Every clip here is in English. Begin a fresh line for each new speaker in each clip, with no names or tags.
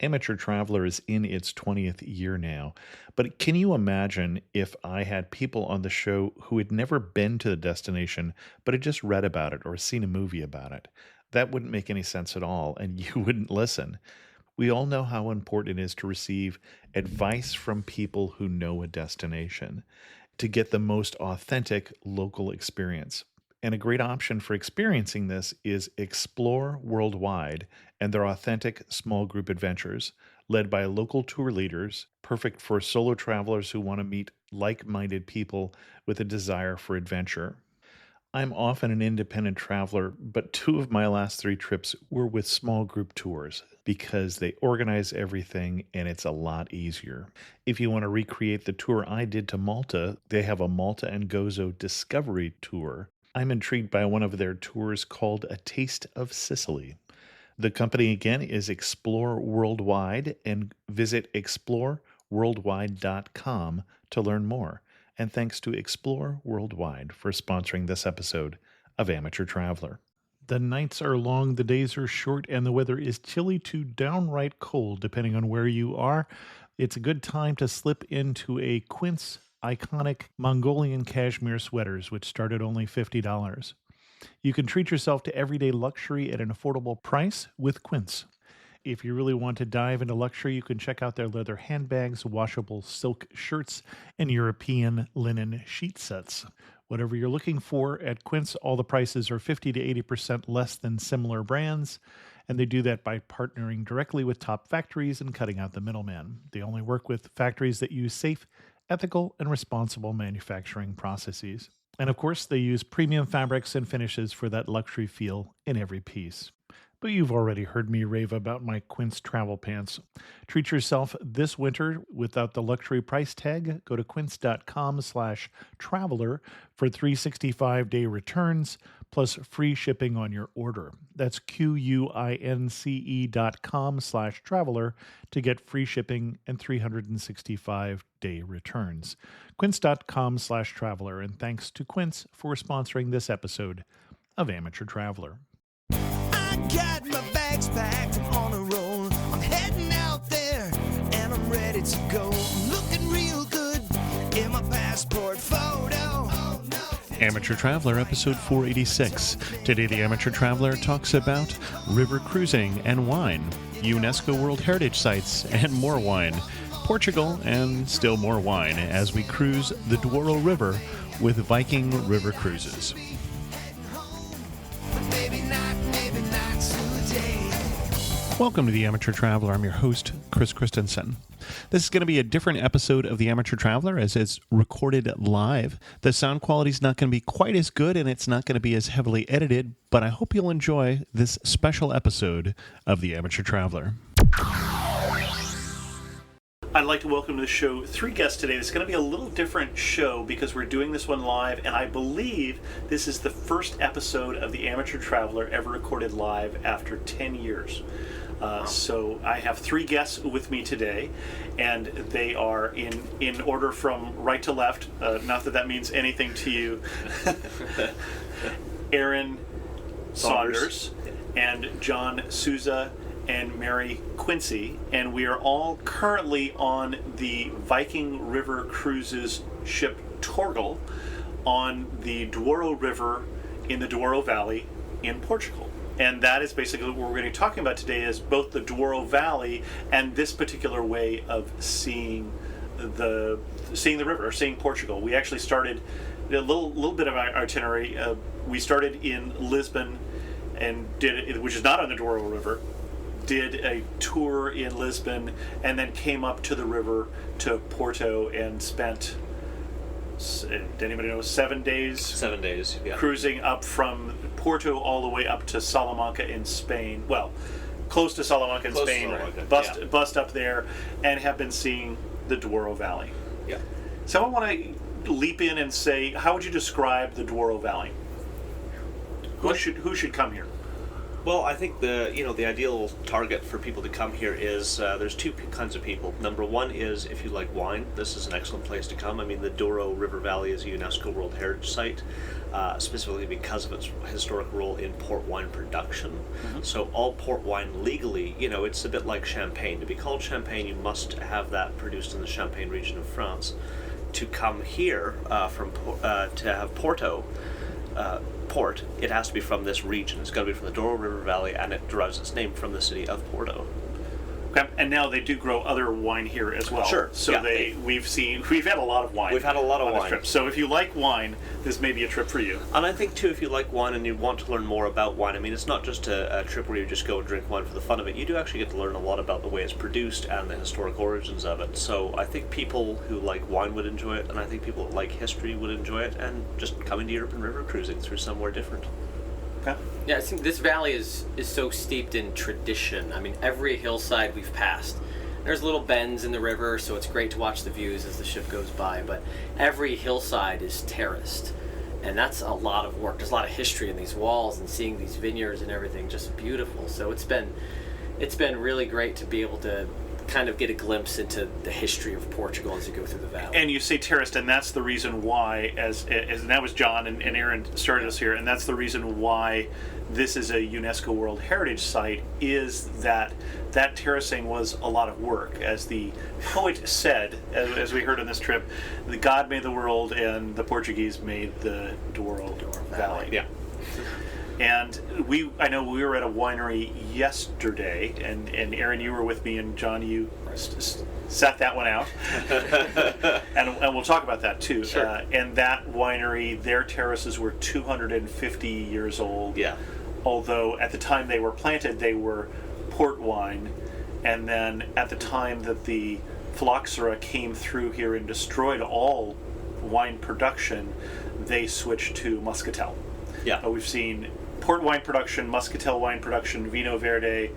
Amateur Traveler is in its 20th year now, but can you imagine if I had people on the show who had never been to the destination but had just read about it or seen a movie about it? That wouldn't make any sense at all, and you wouldn't listen. We all know how important it is to receive advice from people who know a destination to get the most authentic local experience. And a great option for experiencing this is Explore Worldwide and their authentic small group adventures, led by local tour leaders, perfect for solo travelers who want to meet like minded people with a desire for adventure. I'm often an independent traveler, but two of my last three trips were with small group tours because they organize everything and it's a lot easier. If you want to recreate the tour I did to Malta, they have a Malta and Gozo Discovery Tour. I'm intrigued by one of their tours called A Taste of Sicily. The company again is Explore Worldwide, and visit exploreworldwide.com to learn more. And thanks to Explore Worldwide for sponsoring this episode of Amateur Traveler. The nights are long, the days are short, and the weather is chilly to downright cold, depending on where you are. It's a good time to slip into a Quince iconic Mongolian cashmere sweaters, which start at only $50. You can treat yourself to everyday luxury at an affordable price with Quince. If you really want to dive into luxury, you can check out their leather handbags, washable silk shirts, and European linen sheet sets. Whatever you're looking for at Quince, all the prices are 50 to 80% less than similar brands, and they do that by partnering directly with top factories and cutting out the middleman. They only work with factories that use safe, ethical, and responsible manufacturing processes. And of course, they use premium fabrics and finishes for that luxury feel in every piece. But you've already heard me rave about my Quince travel pants. Treat yourself this winter without the luxury price tag. Go to quince.com/traveler for 365-day returns plus free shipping on your order. That's QUINCE.com/traveler to get free shipping and 365-day returns. Quince.com/traveler, and thanks to Quince for sponsoring this episode of Amateur Traveler.
Got my bags packed, I'm on a roll. I'm heading out there, and I'm ready to go. I'm looking real good in my passport photo. Oh, no.
Amateur Traveler, episode 486. Today, the Amateur Traveler talks about river cruising and wine, UNESCO World Heritage Sites and more wine, Portugal and still more wine as we cruise the Douro River with Viking River Cruises. Welcome to the Amateur Traveler. I'm your host, Chris Christensen. This is going to be a different episode of the Amateur Traveler as it's recorded live. The sound quality is not going to be quite as good and it's not going to be as heavily edited, but I hope you'll enjoy this special episode of the Amateur Traveler. I'd like to welcome to the show three guests today. It's going to be a little different show because we're doing this one live, and I believe this is the first episode of the Amateur Traveler ever recorded live after 10 years. So I have three guests with me today, and they are in order from right to left. Not that means anything to you. Aaron Saunders and John Souza and Mary Quincy, and we are all currently on the Viking River Cruises ship Portugal on the Douro River in the Douro Valley in Portugal. And that is basically what we're going to be talking about today, is both the Douro Valley and this particular way of seeing the river, or seeing Portugal. We actually started a little bit of our itinerary. We started in Lisbon and did it, which is not on the Douro River. Did a tour in Lisbon and then came up to the river to Porto and spent, did anybody know, 7 days?
7 days, yeah.
Cruising up from Porto all the way up to Salamanca in Spain. Well, close to Salamanca in Spain. Bust up there, and have been seeing the Douro Valley.
Yeah.
So I want to leap in and say, how would you describe the Douro Valley? Who should come here?
Well, I think the ideal target for people to come here is there's two kinds of people. Number one is if you like wine, this is an excellent place to come. I mean, the Douro River Valley is a UNESCO World Heritage Site, specifically because of its historic role in port wine production. So all port wine legally, it's a bit like champagne. To be called champagne, you must have that produced in the Champagne region of France. To come here to have Porto. Port, it has to be from this region. It's got to be from the Douro River Valley, and it derives its name from the city of Porto.
Okay. And now they do grow other wine here as well.
Sure.
So
yeah,
we've had a lot of wine.
We've had a lot of
on this
wine.
trip. So if you like wine, this may be a trip for you.
And I think too, if you like wine and you want to learn more about wine, I mean, it's not just a trip where you just go and drink wine for the fun of it. You do actually get to learn a lot about the way it's produced and the historic origins of it. So I think people who like wine would enjoy it, and I think people that like history would enjoy it, and just coming to Europe and river cruising through somewhere different.
Okay.
Yeah, I think this valley is so steeped in tradition. I mean, every hillside we've passed, there's little bends in the river, so it's great to watch the views as the ship goes by, but every hillside is terraced, and that's a lot of work. There's a lot of history in these walls, and seeing these vineyards and everything, just beautiful. So it's been really great to be able to kind of get a glimpse into the history of Portugal as you go through the valley.
And you say terraced, and that's the reason why, as that was John and Aaron started us here, and that's the reason why this is a UNESCO World Heritage Site, is that terracing was a lot of work. As the poet said, as we heard on this trip, the God made the world and the Portuguese made the Douro Valley.
Yeah.
And I know we were at a winery yesterday, and Aaron, you were with me, and John, you sat that one out, and we'll talk about that too.
Sure.
And that winery, their terraces were 250 years old.
Yeah.
Although at the time they were planted, they were port wine, and then at the time that the phylloxera came through here and destroyed all wine production, they switched to muscatel.
Yeah.
We've seen port wine production, muscatel wine production, vino verde,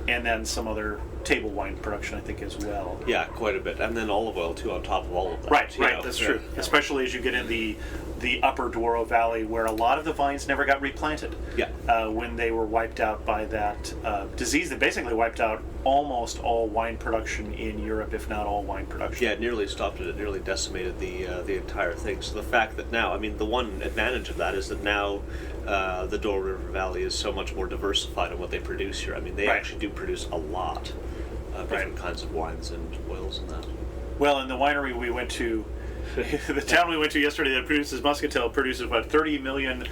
and then some other table wine production, I think, as well.
Yeah, quite a bit. And then olive oil, too, on top of all of that.
Right, that's true.
Yeah.
Especially as you get in the upper Douro Valley, where a lot of the vines never got replanted.
Yeah.
When they were wiped out by that disease that basically wiped out almost all wine production in Europe, if not all wine production.
Yeah, it nearly stopped it. It nearly decimated the entire thing. So the fact that now, I mean, the one advantage of that is that now the Douro River Valley is so much more diversified in what they produce here. I mean, they actually do produce a lot of different kinds of wines and oils and that.
Well, in the winery we went to, the town we went to yesterday that produces muscatel produces about 30 million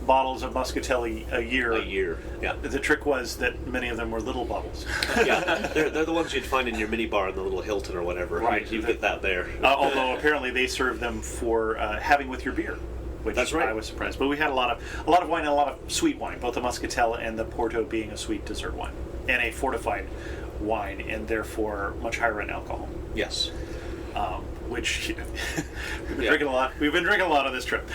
bottles of muscatel a year.
A year, yeah.
The trick was that many of them were little bottles.
Yeah, they're the ones you'd find in your minibar in the little Hilton or whatever.
Right.
You get that there.
Although apparently they serve them for having with your beer, which
That's right.
I was surprised. But we had a lot of wine and a lot of sweet wine, both the muscatel and the Porto being a sweet dessert wine and a fortified wine, and therefore much higher in alcohol.
Yes.
Which we've been drinking a lot. We've been drinking a lot on this trip.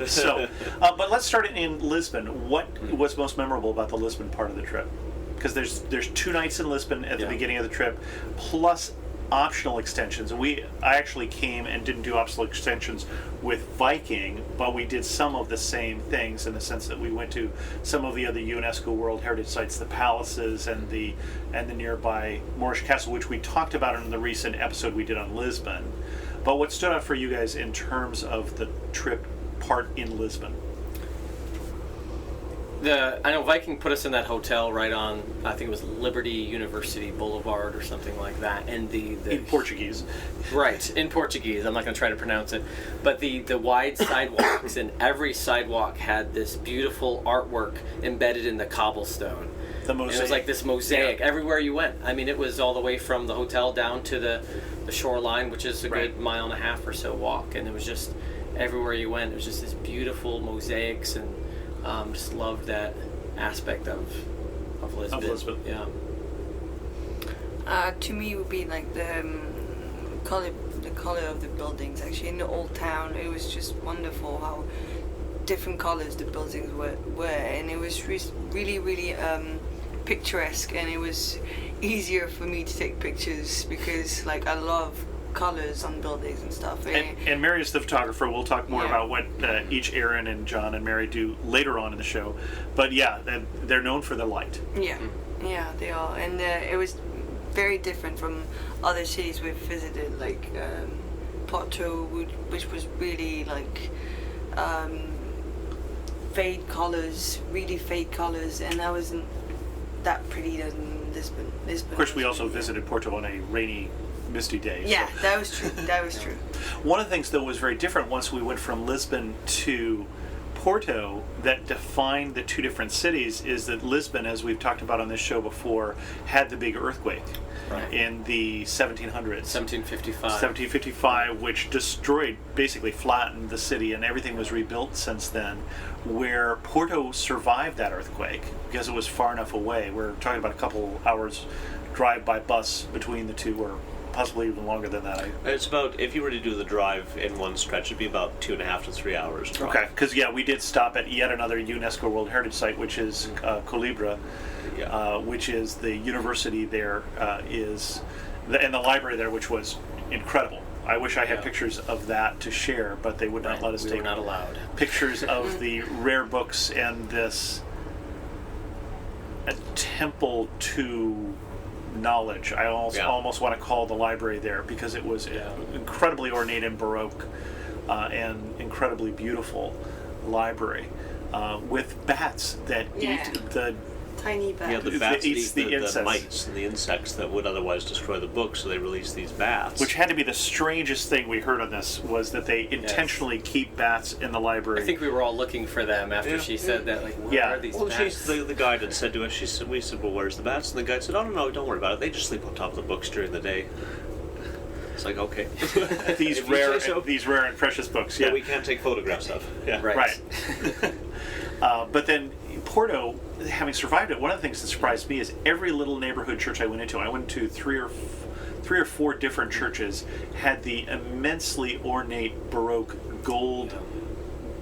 So, but let's start in Lisbon. What was most memorable about the Lisbon part of the trip? Because there's 2 nights in Lisbon at the beginning of the trip, plus optional extensions. And I actually came and didn't do optional extensions with Viking, but we did some of the same things in the sense that we went to some of the other UNESCO World Heritage Sites, the palaces and the nearby Moorish Castle, which we talked about in the recent episode we did on Lisbon. But what stood out for you guys in terms of the trip part in Lisbon?
I know Viking put us in that hotel right on, I think it was Liberty University Boulevard or something like that, and the
In Portuguese.
Right, in Portuguese. I'm not going to try to pronounce it, but the wide sidewalks, and every sidewalk had this beautiful artwork embedded in the cobblestone.
The mosaic.
And it was like this mosaic everywhere you went. I mean, it was all the way from the hotel down to the shoreline, which is a good mile and a half or so walk, and it was just everywhere you went. It was just this beautiful mosaics, and just loved that aspect of Lisbon.
Of Lisbon.
Yeah.
To me, it would be like the color of the buildings. Actually, in the old town, it was just wonderful how different colors the buildings were, and it was really, really picturesque. And it was easier for me to take pictures because, like, I love colors on buildings and stuff.
And Mary is the photographer. We'll talk more
Yeah.
about what each Aaron and John and Mary do later on in the show. But yeah, they're known for the light.
Yeah, yeah, they are, and it was very different from other cities we've visited, like Porto, which was really like fade colors, and that wasn't that pretty in Lisbon.
Of course, we also visited Porto on a rainy, misty day.
Yeah,
so.
that was true. That was true.
One of the things, though, was very different once we went from Lisbon to Porto that defined the two different cities is that Lisbon, as we've talked about on this show before, had the big earthquake in the 1700s.
1755.
Which destroyed, basically flattened the city, and everything was rebuilt since then. Where Porto survived that earthquake because it was far enough away. We're talking about a couple hours drive by bus between the two, or possibly even longer than that.
It's about, if you were to do the drive in one stretch, it'd be about 2.5 to 3 hours drive.
Okay, because we did stop at yet another UNESCO World Heritage Site, which is Colibra, which is the university there, and the library there, which was incredible. I wish I had pictures of that to share, but they would not let us
We
take
were not allowed.
pictures of the rare books and this a temple to knowledge. I almost want to call the library there because it was incredibly ornate and Baroque and incredibly beautiful library with bats that eat the
Tiny bats.
Yeah, the bats
eats
eat the
insects.
mites and the insects that would otherwise destroy the book, so they release these bats.
Which had to be the strangest thing we heard on this, was that they intentionally keep bats in the library.
I think we were all looking for them after she said that. Like, where are these
Well,
bats?
the guide had said to us, we said, well, where's the bats? And the guide said, oh, no, don't worry about it. They just sleep on top of the books during the day. It's like, okay.
these
If you
rare
say so.
these rare and precious books.
Yeah, we can't take photographs of. Yeah.
Right.
But then Porto, having survived it, one of the things that surprised me is every little neighborhood church I went to three or four different churches, had the immensely ornate Baroque gold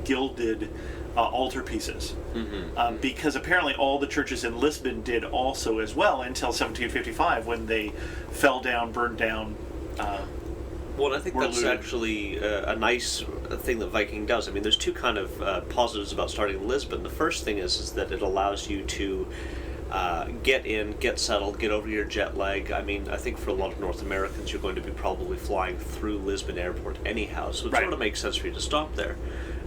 gilded altar pieces. Because apparently all the churches in Lisbon did also as well until 1755, when they fell down, burned down.
Well, I think
We're
that's
looted.
actually a nice thing that Viking does. I mean, there's two kind of positives about starting in Lisbon. The first thing is that it allows you to get in, get settled, get over your jet lag. I mean, I think for a lot of North Americans, you're going to be probably flying through Lisbon Airport anyhow, so it sort of makes sense for you to stop there.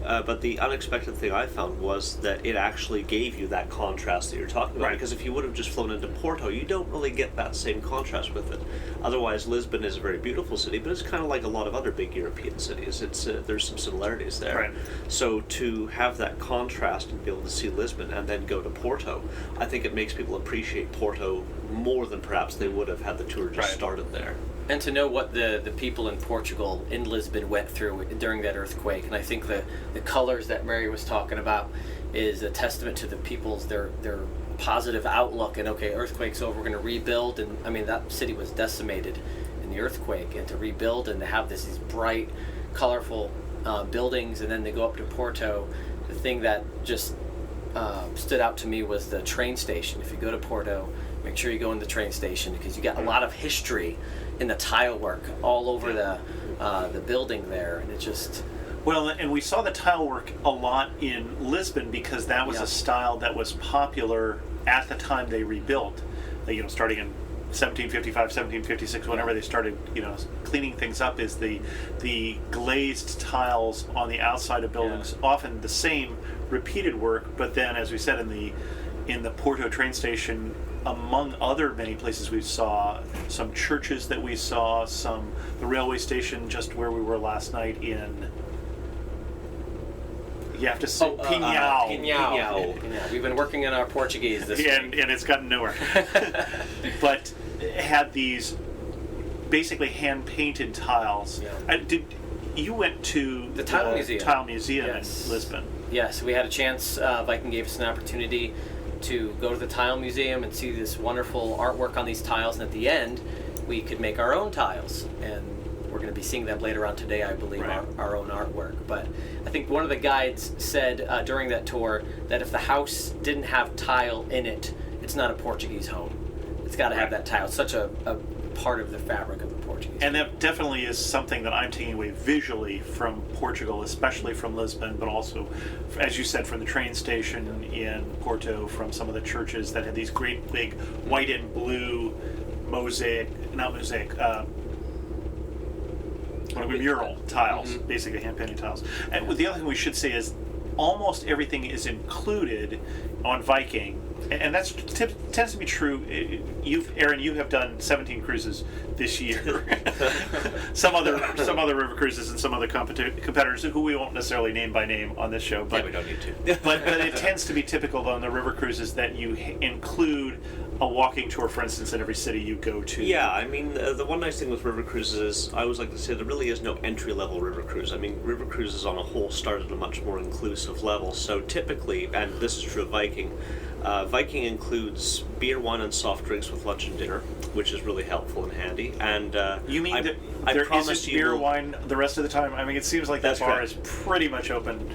But the unexpected thing I found was that it actually gave you that contrast that you're talking about. Because if you would have just flown into Porto, you don't really get that same contrast with it. Otherwise, Lisbon is a very beautiful city, but it's kind of like a lot of other big European cities. It's there's some similarities there.
Right.
So to have that contrast and be able to see Lisbon and then go to Porto, I think it makes people appreciate Porto more than perhaps they would have had the tour just started there.
And to know what the people in Portugal, in Lisbon, went through during that earthquake. And I think the colors that Mary was talking about is a testament to the people's, their positive outlook. And okay, earthquake's over, we're going to rebuild. And I mean, that city was decimated in the earthquake. And to rebuild and to have these bright, colorful buildings, and then they go up to Porto, the thing that just stood out to me was the train station. If you go to Porto, make sure you go in the train station, because you got a lot of history in the tile work all over the building there, and it just...
Well, and we saw the tile work a lot in Lisbon because that was a style that was popular at the time they rebuilt. Starting in 1755, 1756, whenever they started, cleaning things up, is the glazed tiles on the outside of buildings, often the same repeated work, but then, as we said, in the Porto train station, among other many places we saw, some churches that we saw, the railway station just where we were last night in, you have to say, Pinhao.
Pinhao. We've been working on our Portuguese this week.
And it's gotten nowhere. But it had these basically hand-painted tiles. You went to
the Tile Museum,
in Lisbon.
Yes, we had a chance. Viking gave us an opportunity to go to the Tile Museum and see this wonderful artwork on these tiles, and at the end we could make our own tiles, and we're going to be seeing that later on today, I believe, our own artwork. But I think one of the guides said during that tour that if the house didn't have tile in it, it's not a Portuguese home. It's got to have that tile. It's such a part of the fabric of the Portuguese.
And that definitely is something that I'm taking away visually from Portugal, especially from Lisbon, but also, as you said, from the train station in Porto, from some of the churches that had these great big white and blue mural tiles, basically hand painted tiles. And the other thing we should say is almost everything is included on Viking, and that tends to be true. Aaron, you have done 17 cruises this year. some other river cruises and some other competitors who we won't necessarily name by name on this show. But
we don't need to.
but it tends to be typical on the river cruises that you include a walking tour, for instance, in every city you go to.
Yeah, I mean, the one nice thing with river cruises is, I always like to say, there really is no entry-level river cruise. I mean, river cruises on a whole start at a much more inclusive level. So typically, and this is true of Viking, Viking includes beer, wine, and soft drinks with lunch and dinner, which is really helpful and handy. And
you mean
I
there
promise
isn't
you
beer,
will,
wine the rest of the time? I mean, it seems like that
That's
bar
correct.
is pretty much open.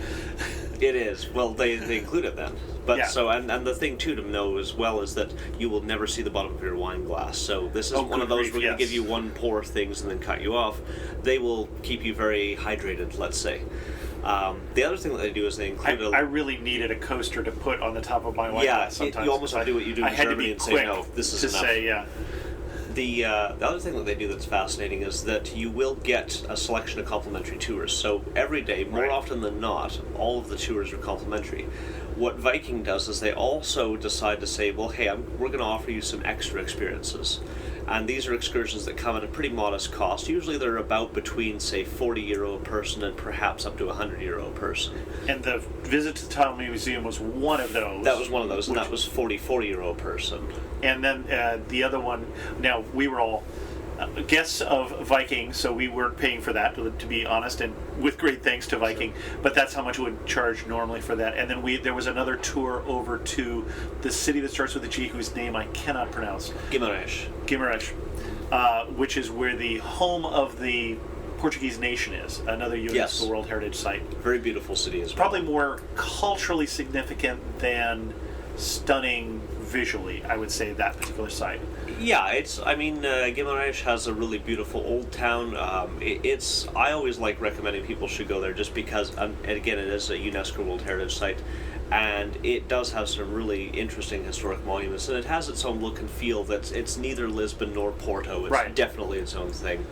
It is. Well, they include it then. But
Yeah.
so, and the thing too to know as well is that you will never see the bottom of your wine glass. So this isn't one of
good
those
grief,
we're going to
yes.
give you one pour things and then cut you off. They will keep you very hydrated, let's say. The other thing that they do is they include
I really needed a coaster to put on the top of my wine
Yeah,
glass sometimes.
you almost have to do what you do
I
in
had to
Germany
be
and say,
quick
no, this is
to
enough.
say, yeah.
The other thing that they do that's fascinating is that you will get a selection of complimentary tours. So every day, more
Right.
often than not, all of the tours are complimentary. What Viking does is they also decide to say, well, hey, we're going to offer you some extra experiences. And these are excursions that come at a pretty modest cost. Usually they're about between, say, €40 a person and perhaps up to €100 a person.
And the visit to the Tile Museum was one of those.
That was one of those, and that was €44 a person.
And then the other one, now we were all guests of Viking, so we weren't paying for that, to be honest, and with great thanks to Viking, but that's how much we would charge normally for that. And then there was another tour over to the city that starts with a G, whose name I cannot pronounce. Guimarães, which is where the home of the Portuguese nation is, another UNESCO
Yes.
World Heritage Site.
Very beautiful city as well.
Probably more culturally significant than stunning visually, I would say, that particular site.
Yeah, Guimarães has a really beautiful old town. I always like recommending people should go there just because, and again, it is a UNESCO World Heritage Site, and it does have some really interesting historic monuments, and it has its own look and feel that it's neither Lisbon nor Porto. It's
Right.
definitely its own thing.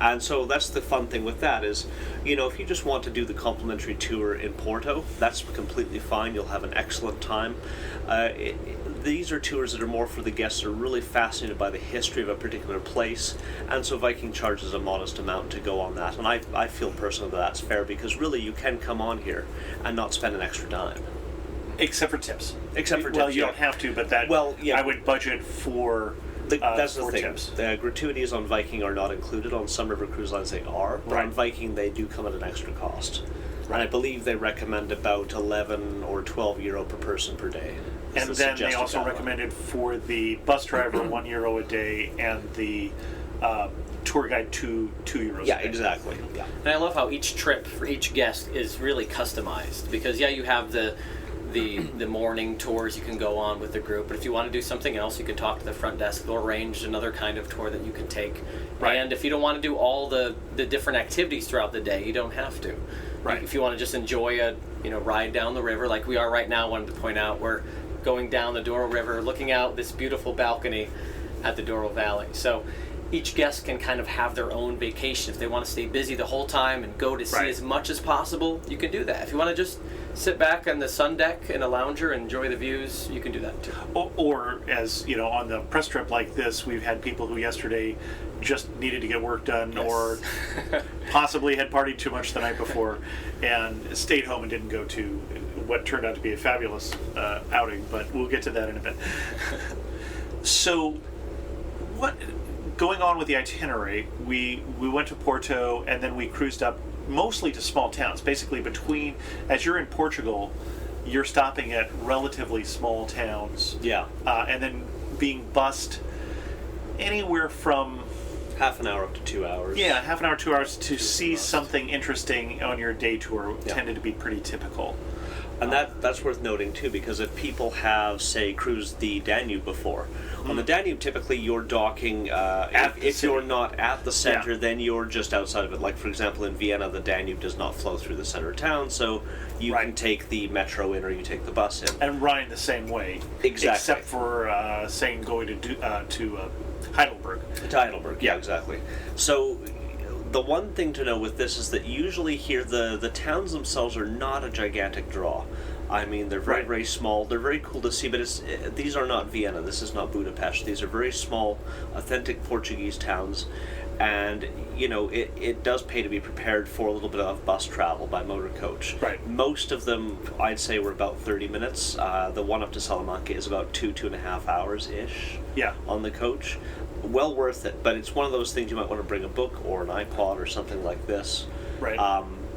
And so that's the fun thing with that is, if you just want to do the complimentary tour in Porto, that's completely fine. You'll have an excellent time. These are tours that are more for the guests who are really fascinated by the history of a particular place, and so Viking charges a modest amount to go on that. And I feel personally that that's fair because really you can come on here and not spend an extra dime.
Except for tips.
Well,
You don't have to, but I would budget for
That's the
for
thing.
tips.
The gratuities on Viking are not included. On some river cruise lines they are, but on
Right.
Viking they do come at an extra cost. And I believe they recommend about €11 or €12 per person per day. is
And
the
then they
suggested
also
guideline.
recommended for the bus driver €1 a day, and the tour guide €2
Yeah,
a day.
exactly. Yeah.
And I love how each trip for each guest is really customized because you have the morning tours you can go on with the group, but if you want to do something else, you can talk to the front desk. They'll arrange another kind of tour that you can take.
Right.
And if you don't want to do all the different activities throughout the day, you don't have to.
Right.
If you want to just enjoy a ride down the river like we are right now, I wanted to point out we're going down the Douro River, looking out this beautiful balcony at the Douro Valley. So each guest can kind of have their own vacation. If they want to stay busy the whole time and go to see
Right.
as much as possible, you can do that. If you want to just sit back on the sun deck in a lounger and enjoy the views, you can do that too.
Or as on the press trip like this, we've had people who yesterday just needed to get work done,
Yes.
or possibly had partied too much the night before and stayed home and didn't go to what turned out to be a fabulous outing, but we'll get to that in a bit. So going on with the itinerary, we went to Porto and then we cruised up mostly to small towns. Basically, as you're in Portugal, you're stopping at relatively small towns.
Yeah.
And then being bussed anywhere from
Half an hour up to 2 hours.
half an hour, 2 hours to see
bus.
something interesting on your day tour
Yeah.
tended to be pretty typical.
And that's worth noting too, because if people have, say, cruised the Danube before, on the Danube typically you're docking, if you're not at the center, then you're just outside of it. Like, for example, in Vienna, the Danube does not flow through the center of town, so you can take the metro in or you take the bus in.
And Rhine the same way.
Exactly.
Except for, saying, going to Heidelberg.
To Heidelberg, yeah, exactly. So the one thing to know with this is that usually here the towns themselves are not a gigantic draw. I mean, they're very, very small. They're very cool to see, but these are not Vienna. This is not Budapest. These are very small, authentic Portuguese towns. And, it does pay to be prepared for a little bit of bus travel by motor coach.
Right.
Most of them, I'd say, were about 30 minutes. The one up to Salamanca is about 2.5 hours-ish on the coach. Well worth it, but it's one of those things you might want to bring a book or an iPod or something like this.
Right.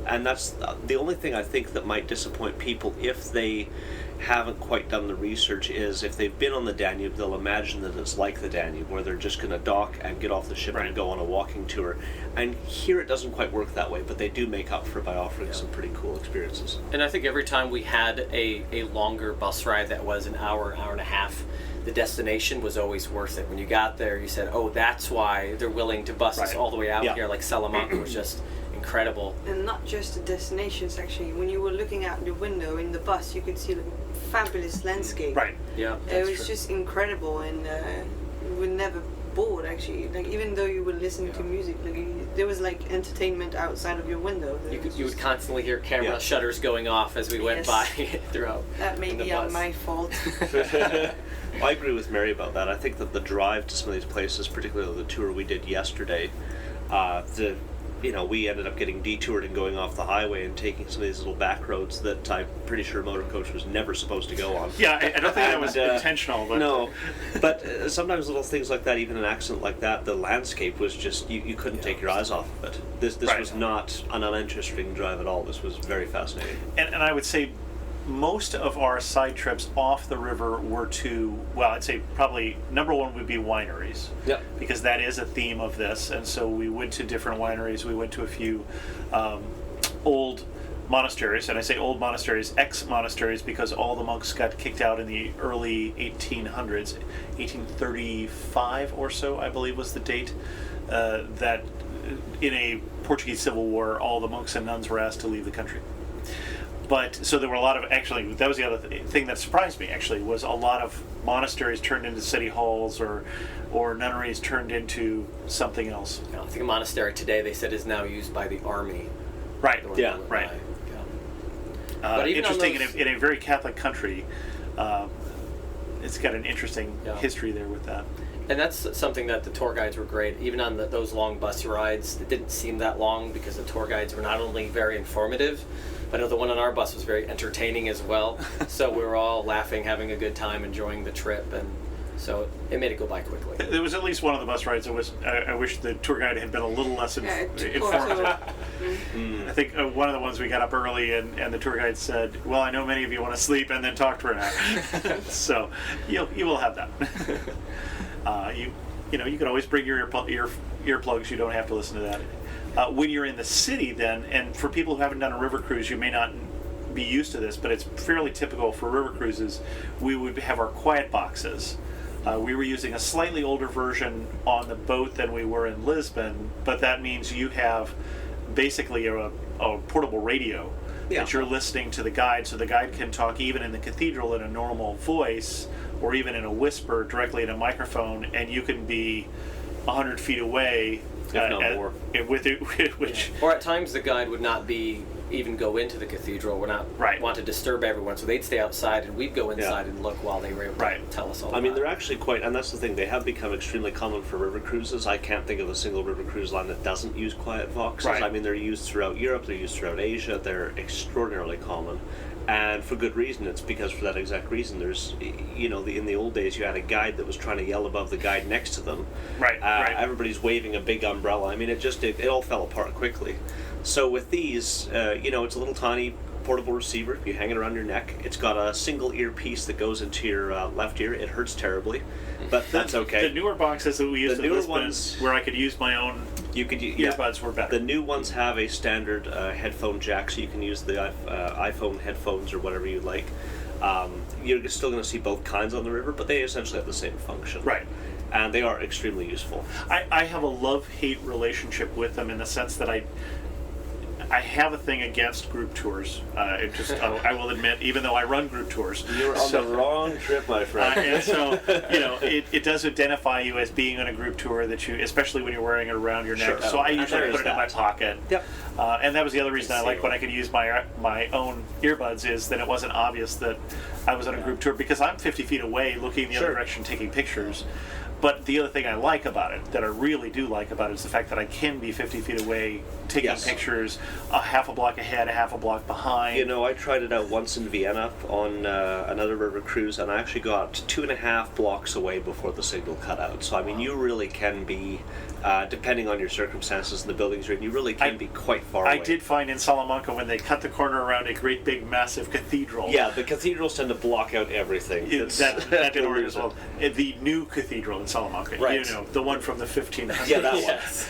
And that's the only thing I think that might disappoint people if they haven't quite done the research is if they've been on the Danube, they'll imagine that it's like the Danube, where they're just going to dock and get off the ship and go on a walking tour. And here it doesn't quite work that way, but they do make up for it by offering some pretty cool experiences.
And I think every time we had a longer bus ride that was an hour and a half, the destination was always worth it. When you got there, you said, oh, that's why they're willing to bus us all the way out here. Like Salamanca was just incredible.
And not just the destinations, actually. When you were looking out the window in the bus, you could see the fabulous landscape.
Right.
Yeah.
It was just incredible, and you were never bored, actually. Like, even though you were listening to music, there was like entertainment outside of your window.
You would constantly hear camera shutters going off as we went by throughout.
That may be my fault.
I agree with Mary about that. I think that the drive to some of these places, particularly the tour we did yesterday, we ended up getting detoured and going off the highway and taking some of these little back roads that I'm pretty sure motor coach was never supposed to go on.
Yeah, I don't think that was intentional. But
no, but sometimes little things like that, even an accident like that, the landscape was just, you couldn't take your eyes off of it. This was not an uninteresting drive at all. This was very fascinating.
And I would say most of our side trips off the river were to, well, I'd say probably number one would be wineries.
Yep.
Because that is a theme of this. And so we went to different wineries. We went to a few old monasteries. And I say old monasteries, ex-monasteries, because all the monks got kicked out in the early 1800s. 1835 or so, I believe, was the date that in a Portuguese civil war, all the monks and nuns were asked to leave the country. But so there were a lot of, actually, that was the other thing that surprised me, actually, was a lot of monasteries turned into city halls or nunneries turned into something else.
I think a monastery today, they said, is now used by the army.
Right.
Yeah.
Right.
But even
interesting, in a very Catholic country, it's got an interesting history there with that.
And that's something that the tour guides were great. Even on those long bus rides, it didn't seem that long because the tour guides were not only very informative, but I know the one on our bus was very entertaining as well. So we were all laughing, having a good time, enjoying the trip, and so it made it go by quickly.
There was at least one of the bus rides I wish the tour guide had been a little less informative. I think one of the ones we got up early and the tour guide said, well, I know many of you want to sleep, and then talked for an hour. So you will have that. You can always bring your earplugs. You don't have to listen to that. When you're in the city then, and for people who haven't done a river cruise, you may not be used to this, but it's fairly typical for river cruises. We would have our quiet boxes. We were using a slightly older version on the boat than we were in Lisbon, but that means you have basically a portable radio that you're listening to the guide, so the guide can talk even in the cathedral in a normal voice or even in a whisper directly in a microphone, and you can be 100 feet away.
If not more.
Or at times the guide would not even go into the cathedral. We're not want to disturb everyone, so they'd stay outside and we'd go inside and look while they were able to tell us all.
I mean, they're actually quite, and that's the thing, they have become extremely common for river cruises. I can't think of a single river cruise line that doesn't use quiet boxes. I mean, they're used throughout Europe, they're used throughout Asia, they're extraordinarily common. And for good reason. It's because for that exact reason, there's, in the old days, you had a guide that was trying to yell above the guide next to them. Everybody's waving a big umbrella. I mean, it all fell apart quickly. So with these, it's a little tiny portable receiver. You hang it around your neck. It's got a single earpiece that goes into your left ear. It hurts terribly, but that's okay.
The newer boxes that we used
The
in
newer
Lisbon,
ones-
where I could use my own
You could
earbuds, were better.
The new ones have a standard headphone jack, so you can use the iPhone headphones or whatever you like. You're still going to see both kinds on the river, but they essentially have the same function.
Right.
And they are extremely useful.
I have a love-hate relationship with them in the sense that I have a thing against group tours. I will admit, even though I run group tours.
You're on the wrong trip, my friend.
And so, it does identify you as being on a group tour that you, especially when you're wearing it around your neck.
Sure.
So I
And
usually
there
put
is
it in my
that.
pocket.
Yep.
And that was the other reason I
Same.
like when I could use my own earbuds, is that it wasn't obvious that I was on a group tour, because I'm 50 feet away looking the other
Sure.
direction taking pictures. But the other thing I like about it, that I really do like about it, is the fact that I can be 50 feet away taking
Yes.
pictures a half a block ahead, a half a block behind.
I tried it out once in Vienna on another river cruise, and I actually got 2.5 blocks away before the signal cut out. So, I mean, you really can be, depending on your circumstances and the buildings you're in, you really can be quite far away.
I did find in Salamanca, when they cut the corner around a great big massive cathedral.
Yeah, the cathedrals tend to block out everything.
That didn't work as well. The new cathedral in Salamanca,
Right.
the one from the 1500s.
Yeah, that one.
Yes.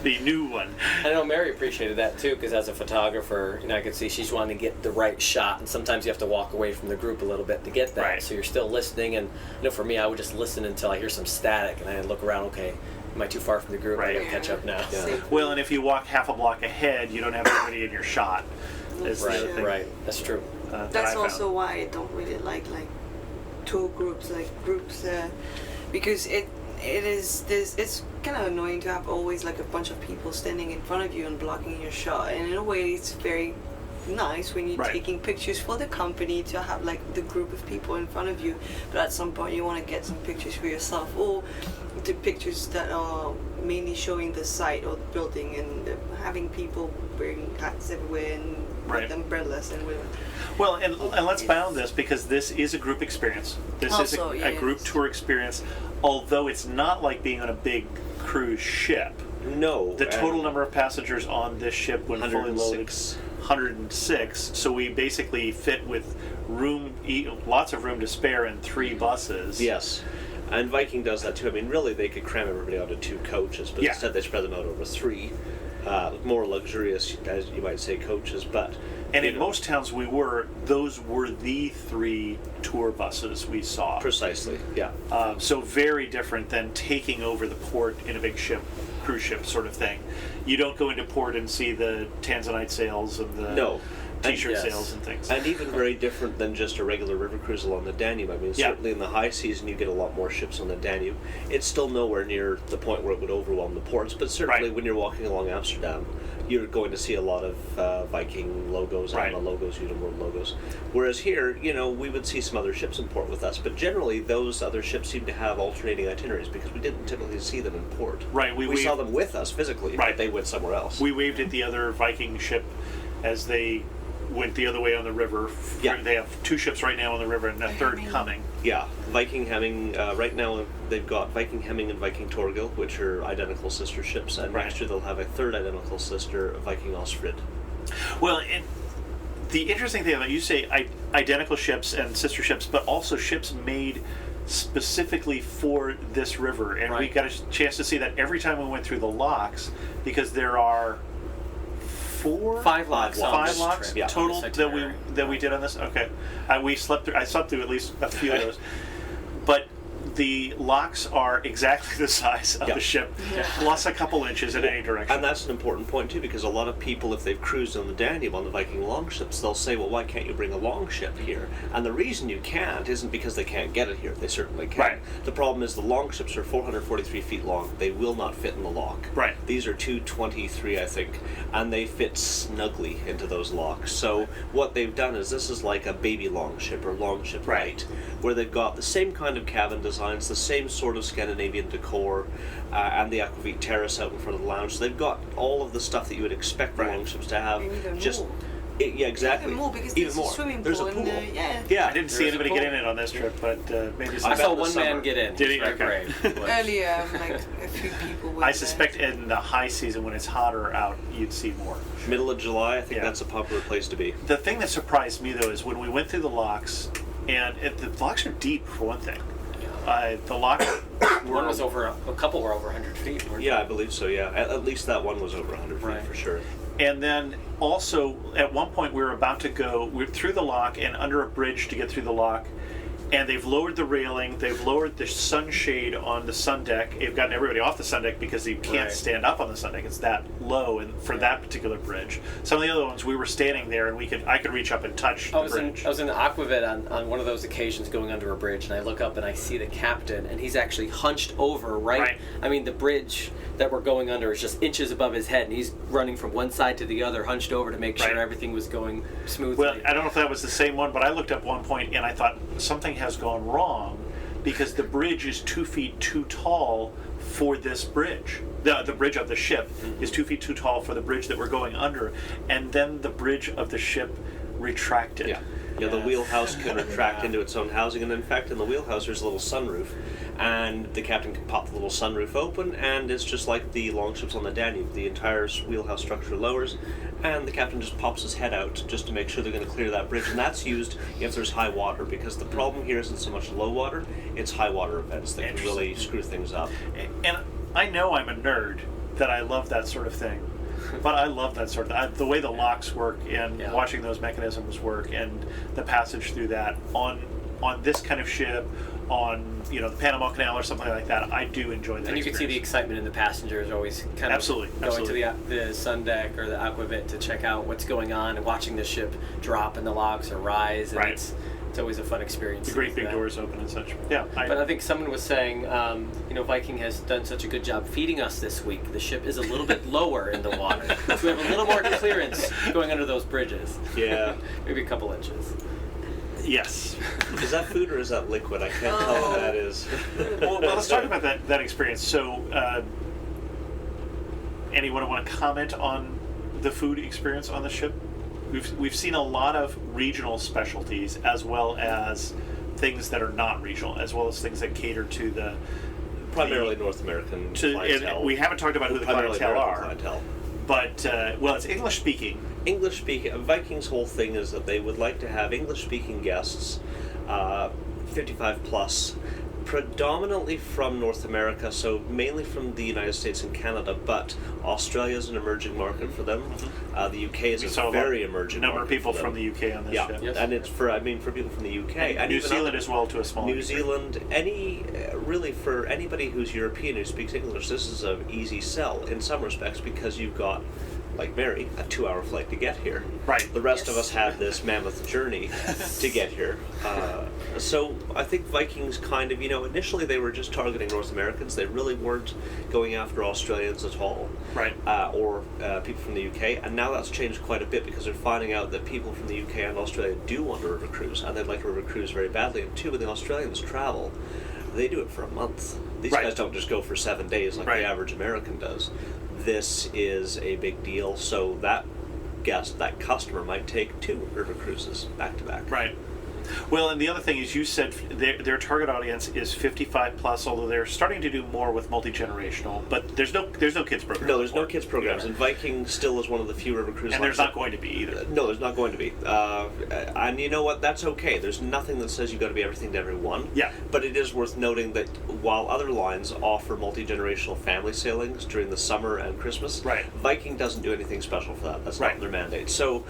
the new one.
I know Mary appreciated that too, because as a photographer, I could see she's wanting to get the right shot, and sometimes you have to walk away from the group a little bit to get that.
Right.
So you're still listening, and for me, I would just listen until I hear some static, and I look around. Okay, am I too far from the group?
Right.
I gotta catch up now.
Same.
Well, and if you walk half a block ahead, you don't have everybody in your shot. Is the other
Right,
thing,
right. That's true.
that
That's
I found.
also why I don't really like tour groups, because it's kind of annoying to have always a bunch of people standing in front of you and blocking your shot. And in a way, it's very nice when you're
Right.
taking pictures for the company to have the group of people in front of you. But at some point, you want to get some pictures for yourself, or the pictures that are mainly showing the site or the building, and having people wearing hats everywhere and
Right.
with umbrellas and with.
Well, and let's bound this, because this is a group experience. This
Also,
is a group
yes.
tour experience, although it's not like being on a big cruise ship.
No.
The total number of passengers on this ship, when fully loaded,
106.
106. So we basically fit with lots of room to spare in 3 buses.
Yes. And Viking does that too. I mean, really, they could cram everybody onto 2 coaches, but
Yeah.
instead they spread them out over 3. More luxurious, as you might say, coaches. But
And in most towns those were the 3 tour buses we saw.
precisely, yeah.
So very different than taking over the port in a big ship, cruise ship sort of thing. You don't go into port and see the Tanzanite sails and the
No.
t-shirt
Yes.
sales and things.
And even very different than just a regular river cruise along the Danube. I mean,
Yeah.
certainly in the high season you get a lot more ships on the Danube. It's still nowhere near the point where it would overwhelm the ports, but certainly
Right.
when you're walking along Amsterdam, you're going to see a lot of Viking logos,
Right.
AMA logos, Uniworld logos. Whereas here, we would see some other ships in port with us, but generally those other ships seem to have alternating itineraries because we didn't typically see them in port.
Right,
We saw them with us physically,
Right.
but they went somewhere else.
We waved at the other Viking ship as they went the other way on the river.
Yeah.
They have 2 ships right now on the river and a third coming.
Yeah, Viking Hemming, right now they've got Viking Hemming and Viking Torgil, which are identical sister ships, and
Right.
next year they'll have a third identical sister, Viking Osfrid.
Well, and the interesting thing about you say identical ships and sister ships, but also ships made specifically for this river. And we
Right.
got a chance to see that every time we went through the locks, because there are
5 locks on
five
this
locks
trip,
total
on this
that
itinerary.
we did on this. Okay, I slept through at least a few of those, but the locks are exactly the size of
Yeah.
the ship, plus a couple inches in any direction.
And that's an important point too, because a lot of people, if they've cruised on the Danube on the Viking longships, they'll say, well, why can't you bring a longship here? And the reason you can't isn't because they can't get it here. They certainly can.
Right.
The problem is the longships are 443 feet long. They will not fit in the lock.
Right.
These are 223, I think, and they fit snugly into those locks. So what they've done is this is like a baby longship or longship
Right.
light, where they've got the same kind of cabin designs, the same sort of Scandinavian decor, and the aquavit terrace out in front of the lounge. So they've got all of the stuff that you would expect the
Right.
longships to have.
And even
Just
more.
Yeah, exactly.
Even more because
Even
there's
more.
a swimming
There's
pool
a pool.
yeah.
I didn't see
There's a
anybody
pool.
get in it on this trip, but maybe
I
some.
saw
in the
one man
summer.
get in.
Did he?
Very
Okay.
brave.
Earlier, like a few people were
I
there.
suspect in the high season when it's hotter out, you'd see more.
Middle of July, I think
Yeah.
that's a popular place to be.
The thing that surprised me though is when we went through the locks, and the locks are deep for one thing. The lock
One was over, a couple were over 100 feet. weren't
Yeah, I believe so, yeah. At least that one was over 100 feet
Right.
for sure.
And then also, at one point, we were about to go through the lock and under a bridge to get through the lock. And they've lowered the railing, they've lowered the sunshade on the sun deck. They've gotten everybody off the sun deck because you can't
Right.
stand up on the sun deck. It's that low, and for that particular bridge. Some of the other ones, we were standing there, and I could reach up and touch
I
the
was
bridge.
in the Aquavit on one of those occasions going under a bridge, and I look up and I see the captain, and he's actually hunched over,
Right.
I mean, the bridge that we're going under is just inches above his head, and he's running from one side to the other, hunched over to make sure
Right.
everything was going smoothly.
Well, I don't know if that was the same one, but I looked up one point and I thought something has gone wrong because the bridge is 2 feet too tall for this bridge. The bridge of the ship is 2 feet too tall for the bridge that we're going under, and then the bridge of the ship retracted.
Yeah. Yeah, the
Yeah.
wheelhouse can retract into its own housing, and in fact, in the wheelhouse, there's a little sunroof, and the captain can pop the little sunroof open, and it's just like the longships on the Danube. The entire wheelhouse structure lowers, and the captain just pops his head out just to make sure they're going to clear that bridge, and that's used if there's high water, because the problem here isn't so much low water, it's high water events that can really screw things up.
And I know I'm a nerd that I love that sort of thing, but I love that sort of the way the locks work and
Yeah.
watching those mechanisms work and the passage through that on this kind of ship, on the Panama Canal or something like that. I do enjoy that.
and you can see the
experience.
excitement in the passengers always kind of
Absolutely,
going
absolutely.
to the sun deck or the Aquavit to check out what's going on and watching the ship drop and the logs or rise. And
Right.
it's always a fun experience.
The
to
great
do
big
that.
doors open and such. Yeah,
But I think someone was saying, Viking has done such a good job feeding us this week. The ship is a little bit lower in the water, so we have a little more clearance going under those bridges.
Yeah.
Maybe a couple inches.
yes.
Is that food or is that liquid? I can't tell what that is.
well, let's talk about that experience. So, anyone want to comment on the food experience on the ship? We've seen a lot of regional specialties as well as things that are not regional, as well as things that cater to the
Primarily North American clientele.
and we haven't talked about who the
Primarily
clientele
American
are,
clientele.
but it's English speaking.
English speaking, Vikings' whole thing is that they would like to have English speaking guests, 55 plus, predominantly from North America, so mainly from the United States and Canada, but Australia is an emerging market for them. The UK is
We
a
saw
very emerging
number of
market
people
for
from
them.
the UK on this
Yeah,
ship.
Yes.
and it's for people from the UK and
New
even
Zealand
other-
as well to a small
New
degree.
Zealand, really for anybody who's European who speaks English, this is an easy sell in some respects because you've got, like Mary, a 2-hour flight to get here.
Right.
The rest of
Yes.
us have this mammoth journey to get here. So I think Vikings kind of, initially they were just targeting North Americans. They really weren't going after Australians at all.
Right.
Or people from the UK. And now that's changed quite a bit because they're finding out that people from the UK and Australia do want a river cruise, and they'd like a river cruise very badly. And two, when the Australians travel, they do it for a month. These
Right.
guys don't just go for 7 days like
Right.
the average American does. This is a big deal, so that that customer might take 2 river cruises back to back.
Right. Well, and the other thing is, you said their target audience is 55 plus, although they're starting to do more with multi-generational. But there's no kids program.
No, there's no
for it.
kids programs, and Viking still is one of the few river cruise
and
lines
there's not going to be either.
No, there's not going to be. And you know what? That's okay. There's nothing that says you've got to be everything to everyone.
Yeah.
But it is worth noting that while other lines offer multi-generational family sailings during the summer and Christmas,
Right.
Viking doesn't do anything special for that. That's
Right.
not their mandate. So,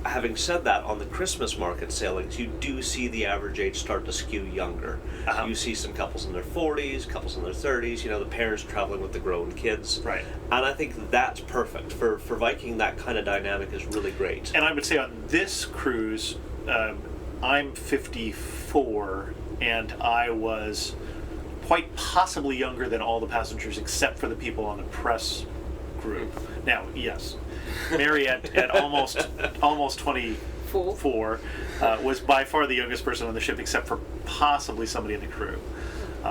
having said that, on the Christmas market sailings, you do see the average age start to skew younger.
Uh-huh.
You see some couples in their 40s, couples in their 30s, the parents traveling with the grown kids.
Right.
And I think that's perfect. For Viking, that kind of dynamic is really great.
And I would say on this cruise, I'm 54, and I was quite possibly younger than all the passengers except for the people on the press group. Now, yes, Mary at almost 24 was by far the youngest person on the ship, except for possibly somebody in the crew.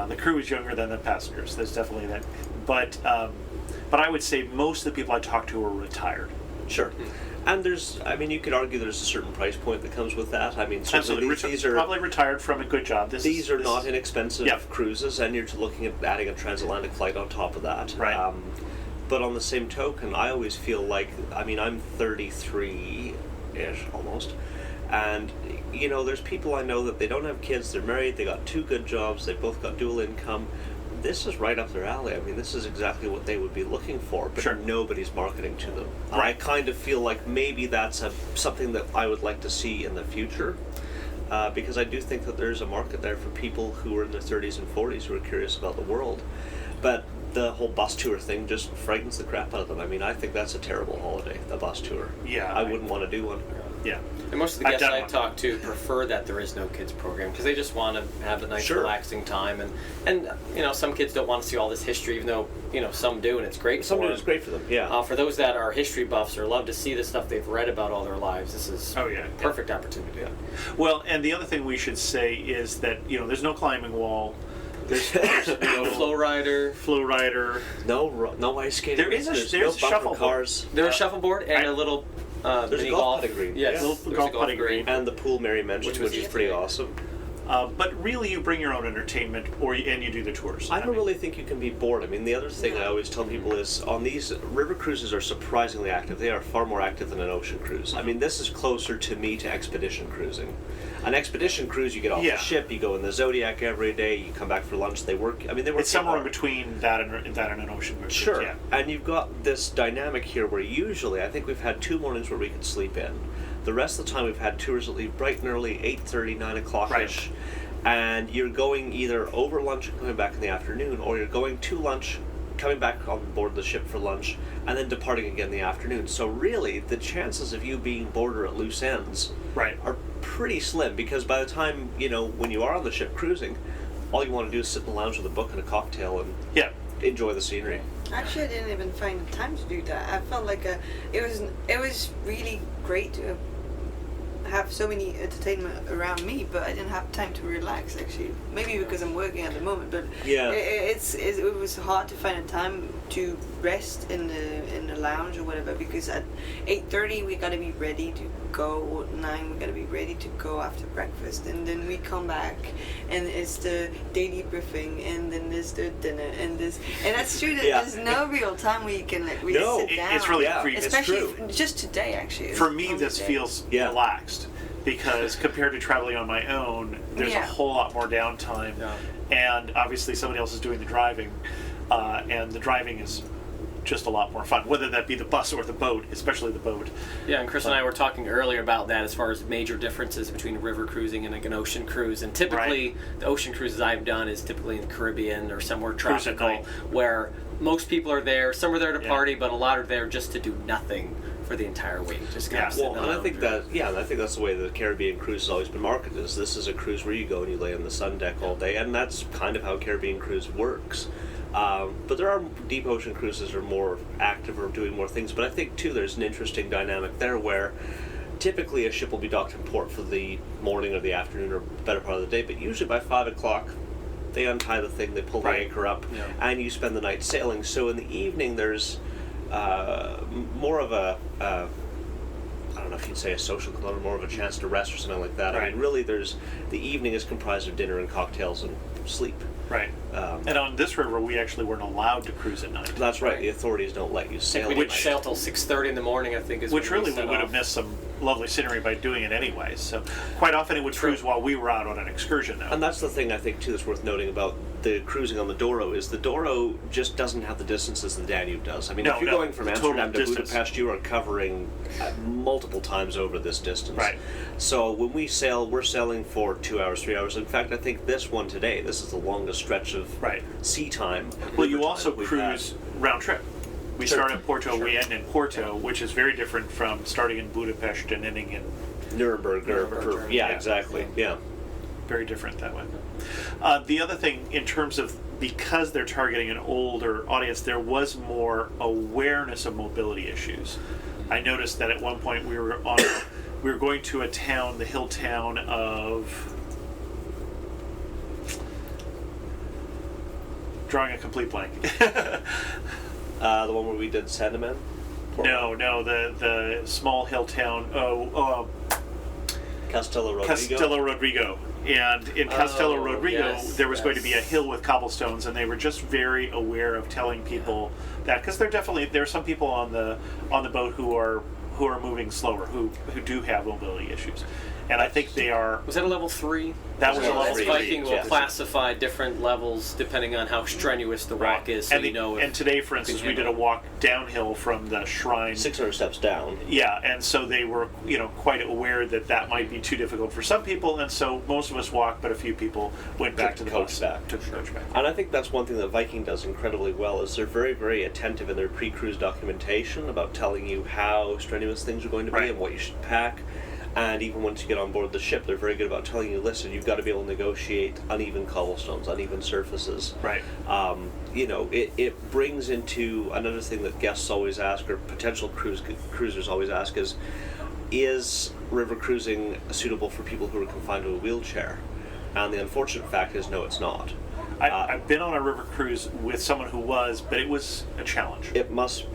The crew is younger than the passengers. There's definitely that, but I would say most of the people I talked to were retired.
Sure. And you could argue there's a certain price point that comes with that. I mean, certainly
Absolutely.
these are
probably retired from a good job.
These are not inexpensive
Yeah.
cruises, and you're looking at adding a transatlantic flight on top of that.
Right.
But on the same token, I always feel like, I'm 33-ish almost, and there's people I know that they don't have kids, they're married, they got 2 good jobs, they both got dual income. This is right up their alley. I mean, this is exactly what they would be looking for, but
Sure.
nobody's marketing to them.
Right.
I kind of feel like maybe that's something that I would like to see in the future, because I do think that there's a market there for people who are in their 30s and 40s who are curious about the world. But the whole bus tour thing just frightens the crap out of them. I mean, I think that's a terrible holiday, the bus tour.
Yeah,
I wouldn't want to do one.
Yeah.
And most of the
I've
guests
done
I
one.
talk to prefer that there is no kids program because they just want to have a nice,
Sure.
relaxing time. And some kids don't want to see all this history, even though some do, and it's great.
Some
for
do,
them.
it's great for them, yeah.
For those that are history buffs or love to see the stuff they've read about all their lives, this is
Oh, yeah.
perfect opportunity.
Yeah.
Well, and the other thing we should say is that there's no climbing wall. There's
No flow rider.
flow rider.
No ice skating.
There is a-
There's
there's
no
a
bumper
shuffleboard.
cars.
There's a shuffleboard and
I-
a little
There's a
mini
golf putting green.
Yes,
Yeah.
Little
there's
golf
a golf
putting green.
green.
And the pool Mary mentioned,
Which
which
was
is pretty
yesterday.
awesome.
But really, you bring your own entertainment, and you do the tours.
I don't
mean,
really think you can be bored. I mean, the other thing I always tell people is on these river cruises are surprisingly active. They are far more active than an ocean cruise. I mean, this is closer to me to expedition cruising. An expedition cruise, you get off
Yeah.
the ship, you go in the Zodiac every day, you come back for lunch. They work. I mean, they work.
It's somewhere in
hard.
between that and an ocean cruise.
Sure.
Yeah.
And you've got this dynamic here where usually, I think we've had 2 mornings where we could sleep in. The rest of the time we've had tours that leave bright and early, 8:30, 9 o'clock-ish.
Right.
And you're going either over lunch and coming back in the afternoon, or you're going to lunch, coming back on board the ship for lunch, and then departing again in the afternoon. So really, the chances of you being bored or at loose ends
Right.
are pretty slim, because by the time, when you are on the ship cruising, all you want to do is sit in the lounge with a book and a cocktail and
Yeah.
enjoy the scenery.
Actually, I didn't even find the time to do that. I felt like it was really great to have so many entertainment around me, but I didn't have time to relax. Actually, maybe because I'm working at the moment. But
Yeah.
it was hard to find a time to rest in the lounge or whatever. Because at 8:30 we gotta be ready to go. Or 9 we gotta be ready to go after breakfast, and then we come back, and it's the daily briefing, and then there's the dinner, and that's true that
Yeah.
there's no real time where you can really
No,
sit down.
It's really
Yeah.
free.
Especially
true.
just today, actually.
For me, this
Today.
feels
Yeah.
relaxed because compared to traveling on my own, there's a
Yeah.
whole lot more downtime, and obviously somebody else is doing the driving, and the driving is just a lot more fun, whether that be the bus or the boat, especially the boat.
Yeah, and Chris and I were talking earlier about that as far as major differences between river cruising and like an ocean cruise. And typically, the ocean cruises I've done is typically in the Caribbean or somewhere
Cruise at
tropical,
night.
where most people are there. Some are there to
Yeah.
party, but a lot are there just to do nothing for the entire week. Just kind
Yeah.
of sit
Well,
in
and
the
I think
lounge.
and I think that's the way the Caribbean cruise has always been marketed. Is this is a cruise where you go and you lay on the sun deck all day, and that's kind of how Caribbean cruise works. But there are deep ocean cruises that are more active or doing more things. But I think too, there's an interesting dynamic there where typically a ship will be docked in port for the morning or the afternoon or better part of the day, but usually by 5 o'clock. They untie the thing, they pull the
Right.
anchor up,
Yeah.
and you spend the night sailing. So in the evening, there's more of a I don't know if you'd say a social club, or more of a chance to rest or something like that. I
Right.
mean, really, the evening is comprised of dinner and cocktails and sleep.
Right. And on this river, we actually weren't allowed to cruise at night,
That's right.
Right.
The authorities don't let you sail.
We
at
didn't
night.
sail till 6:30 in the morning, I think, is
which
when
really we
set
would have
off.
missed some lovely scenery by doing it anyway. So quite often it would cruise while we were out on an excursion, though.
And that's the thing I think too that's worth noting about the cruising on the Douro is the Douro just doesn't have the distances the Danube does. I mean,
No,
if you're
no,
going from
the total
Amsterdam to
distance.
Budapest, you are covering multiple times over this distance.
Right.
So when we sail, we're sailing for 2 hours, 3 hours. In fact, I think this one today, this is the longest stretch of
Right.
sea time.
Well, you
river
also
time we've
cruise round trip. We
Sure.
start in Porto,
Sure.
we end in Porto, which is very different from starting in Budapest and ending in.
had. Nuremberg.
Nuremberg,
Yeah,
yeah.
exactly. Yeah.
Very different that way. The other thing, in terms of because they're targeting an older audience, there was more awareness of mobility issues. I noticed that at one point we were going to a town, the hill town of. Drawing a complete blank.
The one where we did Sandeman.
No, the small hill town. Castello Rodrigo. And in Castello Rodrigo, there was going to be a hill with cobblestones, and they were just very aware of telling people that, because there are some people on the boat who are moving slower, who do have mobility issues, and I think they are.
Was that a level 3?
That was a level 3.
Viking will classify different levels depending on how strenuous the walk is, so
and today, for instance, we did a walk downhill from the shrine,
600 steps down.
Yeah, and so they were, quite aware that might be too difficult for some people, and so most of us walked, but a few people went back to the bus. Took the coach back.
And I think that's one thing that Viking does incredibly well, is they're very, very attentive in their pre-cruise documentation about telling you how strenuous things are going to be and what you should pack. And even once you get on board the ship, they're very good about telling you, listen, you've got to be able to negotiate uneven cobblestones, uneven surfaces.
Right.
It brings into another thing that guests always ask, or potential cruisers always ask, is river cruising suitable for people who are confined to a wheelchair? And the unfortunate fact is, no, it's not.
I've been on a river cruise with someone who was, but it was a challenge.
It must,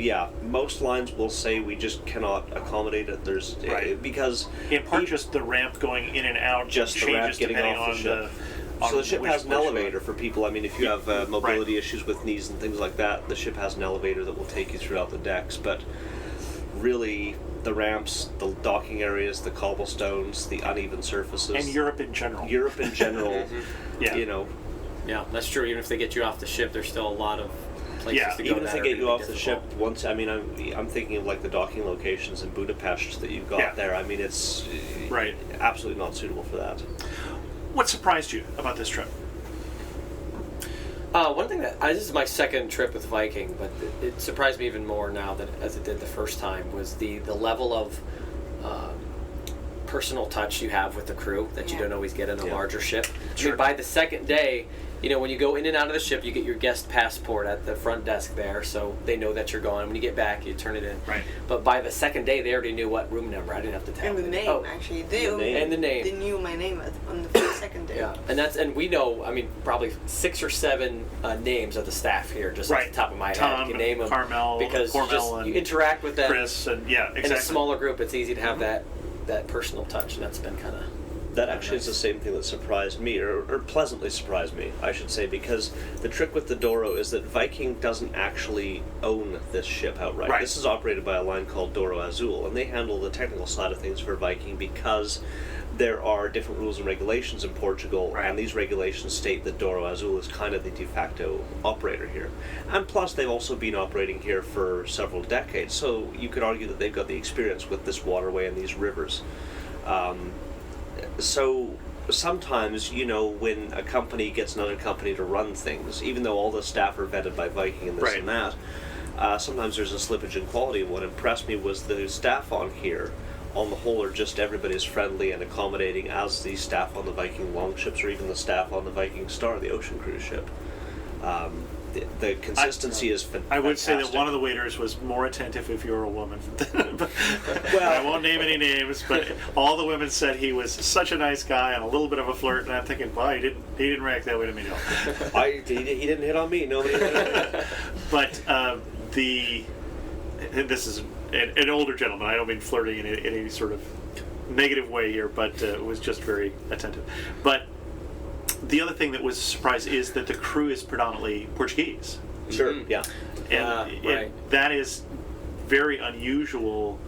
most lines will say we just cannot accommodate it. There's because
in part just the ramp going in and out
just the ramp getting off the ship. So the ship has an elevator for people. I mean, if you have mobility issues with knees and things like that, the ship has an elevator that will take you throughout the decks. But really, the ramps, the docking areas, the cobblestones, the uneven surfaces,
and Europe in general.
Yeah, that's true. Even if they get you off the ship, there's still a lot of places to go.
Even if they get you off the ship, I'm thinking of like the docking locations in Budapest that you've got there. I mean, it's absolutely not suitable for that.
What surprised you about this trip?
One thing this is my second trip with Viking, but it surprised me even more now than as it did the first time, was the level of personal touch you have with the crew that you don't always get in a larger ship. I mean, by the second day, when you go in and out of the ship, you get your guest passport at the front desk there, so they know that you're gone. When you get back, you turn it in.
Right.
But by the second day, they already knew what room number. I didn't have to tell them.
And the name, actually.
And the name.
They knew my name on the second day.
Yeah, and we know, probably 6 or 7 names of the staff here, just off the top of my head. You can name them.
Carmel,
because
Cormel,
you interact with them.
Chris, and exactly.
In a smaller group, it's easy to have that personal touch, and that's been kind of...
That actually is the same thing that surprised me, or pleasantly surprised me, I should say, because the trick with the Douro is that Viking doesn't actually own this ship outright.
Right.
This is operated by a line called Douro Azul, and they handle the technical side of things for Viking because there are different rules and regulations in Portugal, and these regulations state that Douro Azul is kind of the de facto operator here. And plus, they've also been operating here for several decades, so you could argue that they've got the experience with this waterway and these rivers. So sometimes, when a company gets another company to run things, even though all the staff are vetted by Viking and this and that, sometimes there's a slippage in quality. And what impressed me was the staff on here, on the whole, are just everybody as friendly and accommodating as the staff on the Viking longships, or even the staff on the Viking Star, the ocean cruise ship. The consistency is fantastic.
I would say that one of the waiters was more attentive if you were a woman. Well, I won't name any names, but all the women said he was such a nice guy and a little bit of a flirt, and I'm thinking, wow, he didn't react that way to me, no.
He didn't hit on me, nobody did.
But this is an older gentleman, I don't mean flirting in any sort of negative way here, but was just very attentive. But the other thing that was a surprise is that the crew is predominantly Portuguese.
Sure, yeah.
And that is very unusual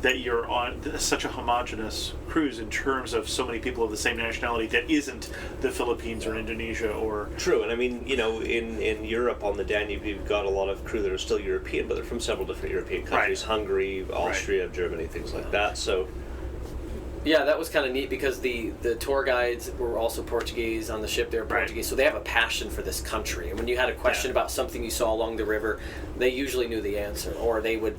that you're on such a homogenous cruise in terms of so many people of the same nationality that isn't the Philippines or Indonesia or...
True, and in Europe on the Danube, you've got a lot of crew that are still European, but they're from several different European countries, Hungary, Austria, Germany, things like that, so...
Yeah, that was kind of neat because the tour guides were also Portuguese on the ship. They were Portuguese, so they have a passion for this country. And when you had a question about something you saw along the river, they usually knew the answer, or they would,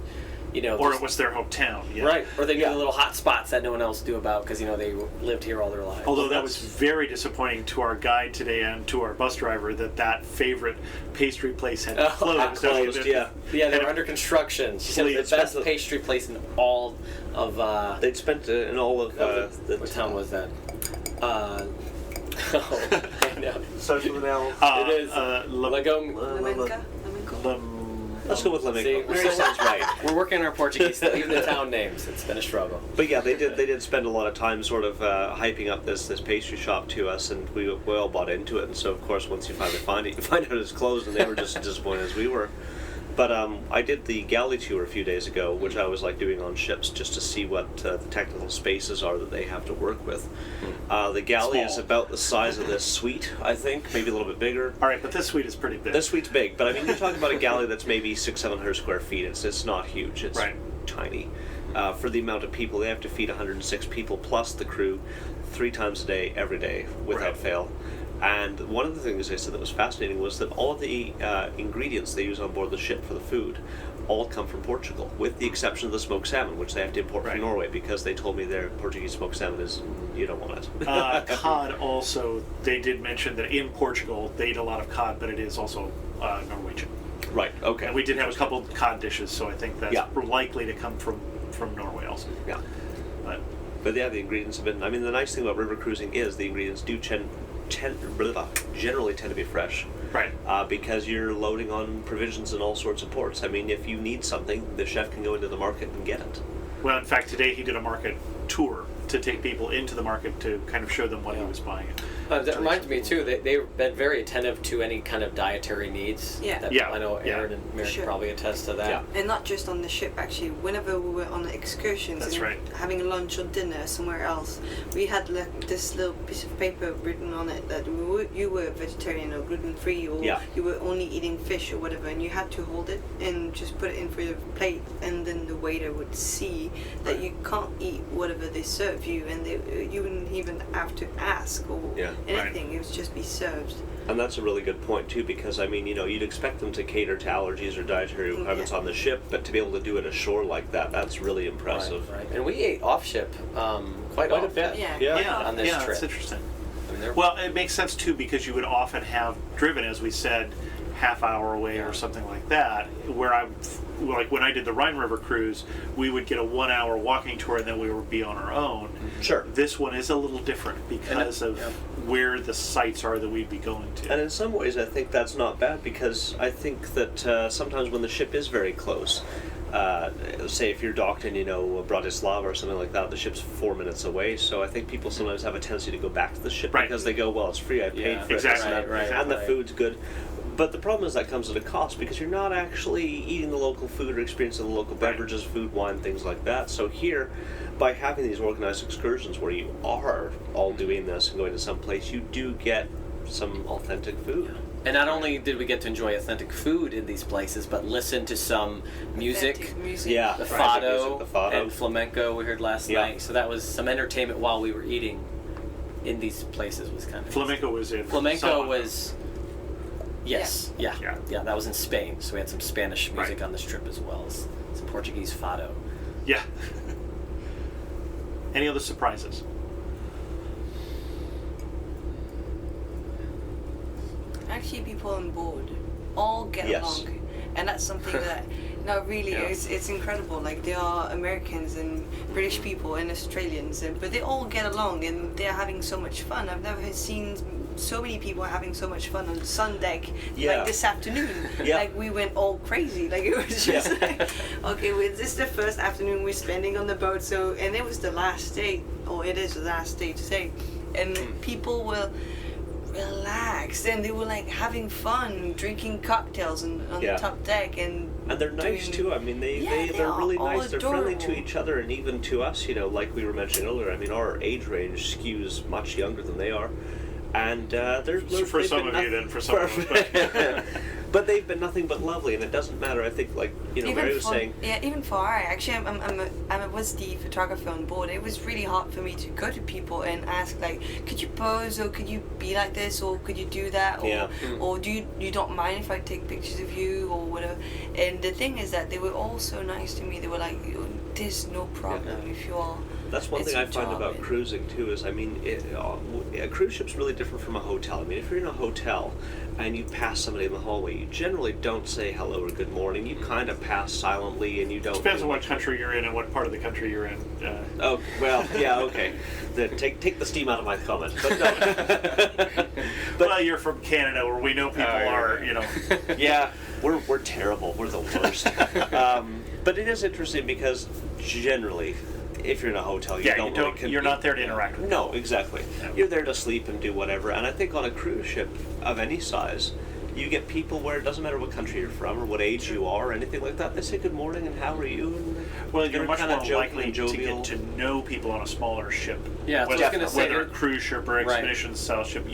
or it was their hometown. Yeah.
Right, or they knew the little hot spots that no one else knew about because they lived here all their lives.
Although that was very disappointing to our guide today and to our bus driver that favorite pastry place had closed.
Yeah, they were under construction. She said the best pastry place in all of...
They'd spent in all of...
what town was that? I know.
Social now.
It is.
Flamenca.
Let's go with
See,
Flamenco.
we're
Mary sounds right.
We're working on our Portuguese still, even the town names. It's been a struggle.
But yeah, they did spend a lot of time sort of hyping up this pastry shop to us, and we all bought into it. And so, of course, once you finally find it, you find out it's closed, and they were just as disappointed as we were. But I did the galley tour a few days ago, which I was like doing on ships just to see what the technical spaces are that they have to work with. The galley is about the size of this suite, I think, maybe a little bit bigger.
All right, but this suite is pretty big.
This suite's big, but I mean, you're talking about a galley that's maybe 600-700 square feet. It's not huge. It's
Right.
tiny. For the amount of people, they have to feed 106 people plus the crew 3 times a day, every day, without
Right.
fail. And one of the things they said that was fascinating was that all of the ingredients they use on board the ship for the food all come from Portugal, with the exception of the smoked salmon, which they have to import
Right.
from Norway because they told me their Portuguese smoked salmon is, you don't want it.
Cod also, they did mention that in Portugal they eat a lot of cod, but it is also Norwegian.
Right, okay.
And we did have a couple cod dishes, so I think that's
Yeah.
likely to come from Norway also.
Yeah.
But
Yeah, the ingredients have been. I mean, the nice thing about river cruising is the ingredients do generally tend to be fresh.
right.
Because you're loading on provisions in all sorts of ports. I mean, if you need something, the chef can go into the market and get it.
Well, in fact, today he did a market tour to take people into the market to kind of show them what he
Yeah.
was buying.
That reminds me too. They've been very attentive to any kind of dietary needs.
Yeah.
That
Yeah,
I know
yeah.
Aaron and Mary
Sure.
probably attest to that.
Yeah.
And not just on the ship, actually. Whenever we were on excursions
That's
and
right.
having lunch or dinner somewhere else, we had like this little piece of paper written on it that you were vegetarian or gluten-free, or
Yeah.
you were only eating fish or whatever, and you had to hold it and just put it in for your plate, and then the waiter would see that
Right.
you can't eat whatever they serve you, and you wouldn't even have to ask or
Yeah.
anything. It would just be served.
And that's a really good point too, because I mean, you'd expect them to cater to allergies or dietary requirements
Yeah.
on the ship, but to be able to do it ashore like that—that's really impressive.
Right. And we ate off ship quite
Quite a
often.
bit.
Yeah.
on this
It's
trip.
interesting.
I mean, they're-
Well, it makes sense too because you would often have driven, as we said, half hour away
Yeah.
or something like that. Where like when I did the Rhine River cruise, we would get a 1 hour walking tour and then we would be on our own.
Sure.
This one is a little different because of
yeah.
where the sites are that we'd be going to.
And in some ways, I think that's not bad because I think that sometimes when the ship is very close, say if you're docked in, Bratislava or something like that, the ship's 4 minutes away. So I think people sometimes have a tendency to go back to the ship
Right.
because they go, well, it's free, I paid
Yeah,
for
exactly,
it,
right,
and the
right.
food's good. But the problem is that comes at a cost because you're not actually eating the local food or experiencing the local
Right.
beverages, food, wine, things like that. So here, by having these organized excursions where you are all doing this and going to some place, you do get some authentic food.
And not only did we get to enjoy authentic food in these places, but listen to some music,
Authentic music.
Yeah.
the
Right.
fado,
The fado.
and flamenco we heard last
Yeah.
night. So that was some entertainment while we were eating in these places was kind of
Flamenco was in.
Flamenco
Salamanca.
was yes, yeah.
Yeah.
That was in Spain. So we had some Spanish music
Right.
on this trip as well as some Portuguese fado.
Yeah. Any other surprises?
Actually, people on board all get
Yes.
along, and that's something that really
Yeah.
it's incredible. Like there are Americans and British people and Australians, but they all get along and they're having so much fun. I've never seen so many people having so much fun on sun deck
Yeah.
like this afternoon.
Yeah.
Like we went all crazy. Like it was just
Yeah.
like, okay, well, this is the first afternoon we're spending on the boat. So and it was the last day, or it is the last day today, and people were relaxed and they were like having fun drinking cocktails on
Yeah.
the top deck and
they're nice
doing-
too. I mean,
Yeah,
they're
are
really
all
nice. They're friendly to
adorable.
each other and even to us. Like we were mentioning earlier. I mean, our age range skews much younger than they are, and they're
So for
they've
some
been
of you, then for some of us.
but they've been nothing but lovely, and it doesn't matter. I think, like Mary was saying.
even for I actually I was the photographer on board. It was really hard for me to go to people and ask like, could you pose or could you be like this or could you do that or
Yeah.
or do you don't mind if I take pictures of you or whatever. And the thing is that they were all so nice to me. They were like, there's no problem if you all.
That's one
it's
thing I
your
find
job
about
and-
cruising too is, I mean, a cruise ship's really different from a hotel. I mean, if you're in a hotel and you pass somebody in the hallway, you generally don't say hello or good morning. You kind of pass silently and you don't.
Depends
do
on what
much.
country you're in and what part of the country you're in.
Oh well, yeah, okay. Take the steam out of my comment. But no.
Well, you're from Canada, where we know people are,
Yeah. We're terrible. We're the worst. But it is interesting because generally, if you're in a hotel,
you're not there to interact with
No, exactly.
Yeah.
You're there to sleep and do whatever. And I think on a cruise ship of any size, you get people where it doesn't matter what country you're from or what age you are or anything like that. They say good morning and how are you? And
Well, you're much
kinda
more
joking
likely
and
to
jovial.
get to know people on a smaller ship.
Yeah, that's what I was gonna say.
Whether a cruise ship or
Right.
expedition style ship,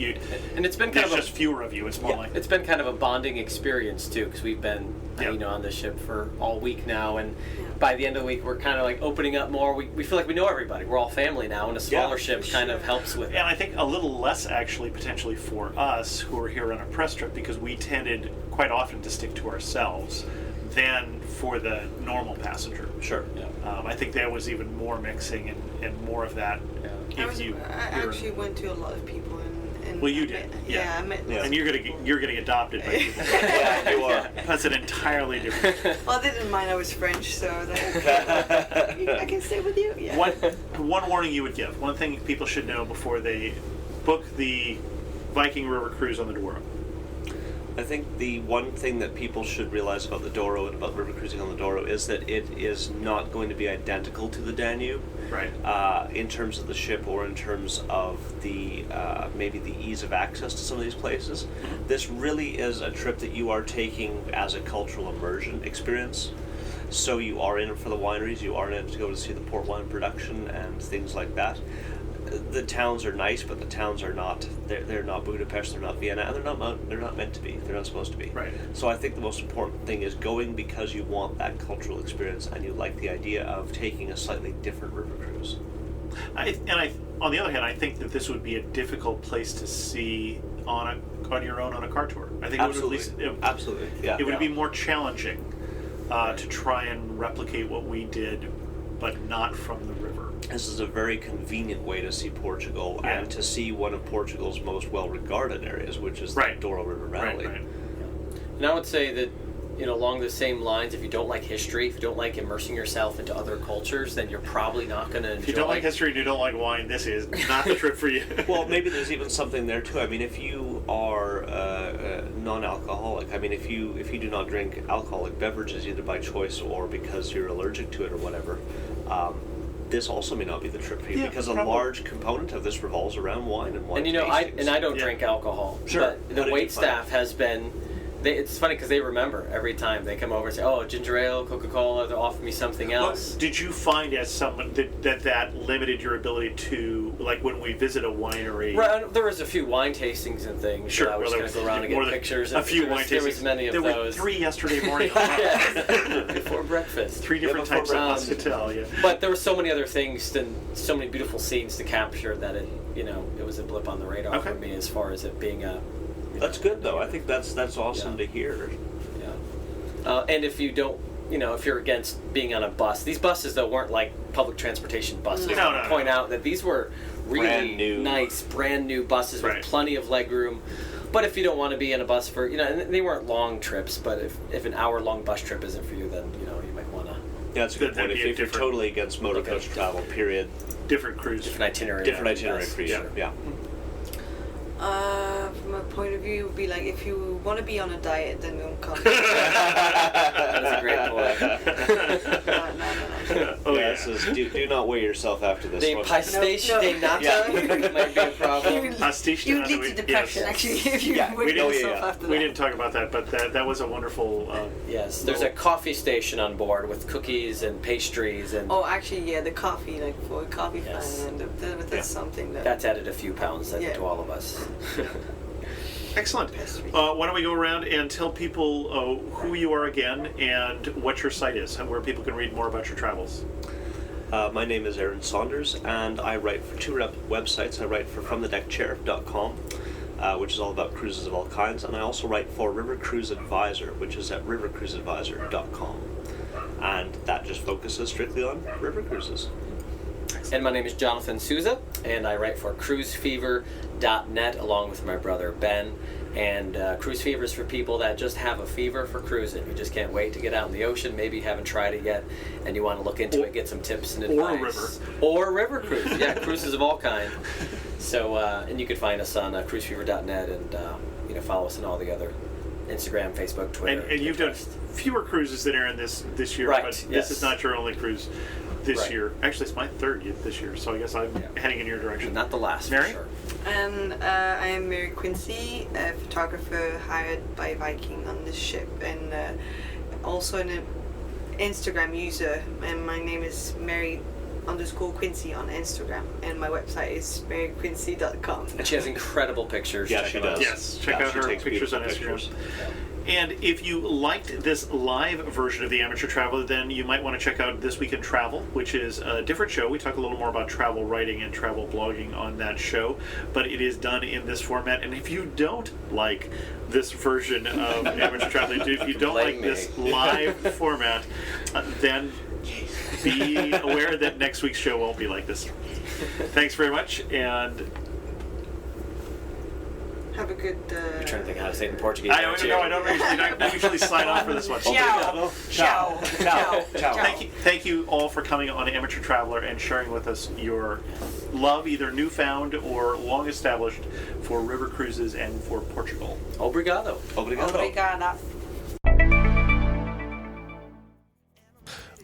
And it's been kind
there's
of
just fewer of you. It's more like
it's been kind of a bonding experience too, because we've been on the ship for all week now, and by the end of the week we're kind of like opening up more. We feel like we know everybody. We're all family now, and a smaller ship kind of helps with
And I think a little less actually potentially for us who are here on a press trip, because we tended quite often to stick to ourselves than for the normal passenger.
Sure.
Yeah.
I think there was even more mixing and more of
Yeah.
I
you're
actually went to a lot of people and
Well, you
I
did,
met-
yeah.
I met
Yeah.
and you're getting adopted by people.
Yeah, you are.
That's an entirely different.
Well, they didn't mind I was French, so I can stay with you. Yeah.
One warning you would give, one thing people should know before they book the Viking River Cruise on the Douro.
I think the one thing that people should realize about the Douro and about river cruising on the Douro is that it is not going to be identical to the Danube.
Right.
In terms of the ship or in terms of the maybe the ease of access to some of these places. This really is a trip that you are taking as a cultural immersion experience. So you are in it for the wineries, you are in it to go to see the port wine production and things like that. The towns are nice, but the towns are not. They're not Budapest. They're not Vienna, and they're not meant to be. They're not supposed to be.
Right.
So I think the most important thing is going because you want that cultural experience and you like the idea of taking a slightly different river cruise.
On the other hand, I think that this would be a difficult place to see on your own on a car tour. I think
Absolutely.
it would at least
Absolutely. Yeah.
it would be more challenging to try and replicate what we did, but not from the river.
This is a very convenient way to see Portugal
Yeah.
and to see one of Portugal's most well-regarded areas, which is
Right.
the Douro River Valley.
Right.
And I would say that, along the same lines, if you don't like history, if you don't like immersing yourself into other cultures, then you're probably not going to enjoy.
If you don't like history and you don't like wine, this is not the trip for you.
Well, maybe there's even something there too. I mean, if you are non-alcoholic, I mean, if you do not drink alcoholic beverages either by choice or because you're allergic to it or whatever, this also may not be the trip for you because
probably.
a large component of this revolves around wine and wine.
And
tastings.
I don't
Yeah.
drink alcohol.
Sure.
But the
But
wait
it's fine.
staff has been. It's funny because they remember every time they come over and say, "Oh, ginger ale, Coca-Cola." They offer me something else.
But did you find as someone that limited your ability to, like when we visit a winery?
Right, there was a few wine tastings and things.
Sure.
That I was
well,
going to go around and
more
get
than
pictures.
A
And
few
there
wine
was, there was
tastings.
many of
there
those.
were 3 yesterday morning.
Yes. Before breakfast.
3 different
before
types of
breakfast.
muscatel. Yeah.
But there were so many other things and so many beautiful scenes to capture that it was a blip on the radar
Okay.
for me as far as it being a.
That's good though. I think that's awesome
Yeah.
to hear.
Yeah. And if you don't, if you're against being on a bus, these buses though weren't like public transportation buses.
No,
I
no,
would point
no.
out that these were really
Brand new.
nice, brand new buses
Right.
with plenty of legroom. But if you don't want to be in a bus for, and they weren't long trips, but if an hour-long bus trip isn't for you, then you might want to
Yeah, that's a good
That'd
point.
be a
If you're
different-
totally against motor
Okay.
coach travel, period,
Different cruise.
different itinerary.
different itinerary
Yes.
for you.
Yeah.
Yeah.
From a point of view, it would be like if you want to be on a diet, then don't come.
That's a great point.
No.
Oh,
yeah,
yeah.
this is, do not weigh yourself after this
The
one.
pastéis
No.
de nata
Yeah.
might be a problem.
You lead to depression, actually, if you
Yeah,
weigh
oh, yeah,
yourself
yeah.
after that.
We didn't talk about that, but that was a wonderful.
Yes, there's a coffee station on board with cookies and pastries, and
Oh, actually, yeah, the coffee, like for a coffee
Yes.
fan, and that's
Yeah.
something that.
that's added a few pounds I think,
Yeah.
to all of us.
Excellent.
Pastry.
Why don't we go around and tell people who you are again and what your site is and where people can read more about your travels.
My name is Aaron Saunders, and I write for 2 websites. I write for FromTheDeckChair.com, which is all about cruises of all kinds, and I also write for River Cruise Advisor, which is at rivercruiseadvisor.com, and that just focuses strictly on river cruises.
And my name is Jonathan Souza, and I write for cruisefever.net along with my brother Ben. And Cruise Fever is for people that just have a fever for cruising. You just can't wait to get out in the ocean. Maybe you haven't tried it yet, and you want to look into it, get some tips and advice.
Or a river.
Or a river cruise. Yeah, cruises of all kind. So, and you can find us on cruisefever.net and follow us on all the other Instagram, Facebook, Twitter.
And you've done
Pinterest.
fewer cruises than Aaron this year,
Right,
but this
yes.
is not your only cruise this
Right.
year. Actually, it's my third this year, so I guess I'm heading in your direction.
Not the last,
Mary?
for sure.
And I am Mary Quincy, a photographer hired by Viking on this ship, and also an Instagram user. And my name is Mary_Quincy on Instagram, and my website is maryquincy.com.
And she has incredible pictures.
Yeah,
Check
she
them out.
does.
Yes, check
Yeah,
out
she
her
takes
pictures on
beautiful
Instagram.
pictures.
And if you liked this live version of The Amateur Traveler, then you might want to check out This Week in Travel, which is a different show. We talk a little more about travel writing and travel blogging on that show, but it is done in this format. And if you don't like this version of Amateur Traveler, if you don't like
Blame
this
me.
live format, then be aware that next week's show won't be like this. Thanks very much, and
Have a good.
I'm trying to think how to say it in Portuguese.
I don't usually sign off for this one.
Ciao. Ciao. Ciao. Ciao.
Thank you all for coming on Amateur Traveler and sharing with us your love, either newfound or long established, for river cruises and for Portugal.
Obrigado.
Obrigada.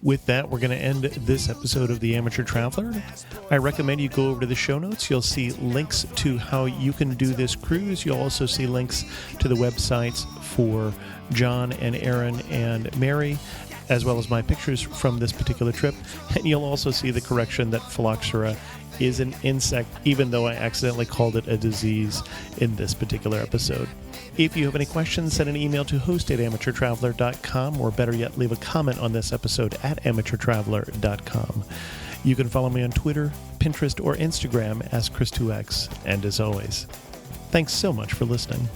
With that, we're going to end this episode of The Amateur Traveler. I recommend you go over to the show notes. You'll see links to how you can do this cruise. You'll also see links to the websites for John and Aaron and Mary, as well as my pictures from this particular trip. And you'll also see the correction that phylloxera is an insect, even though I accidentally called it a disease in this particular episode. If you have any questions, send an email to host@amateurtraveler.com, or better yet, leave a comment on this episode at amateurtraveler.com. You can follow me on Twitter, Pinterest, or Instagram as Chris2X. And as always, thanks so much for listening.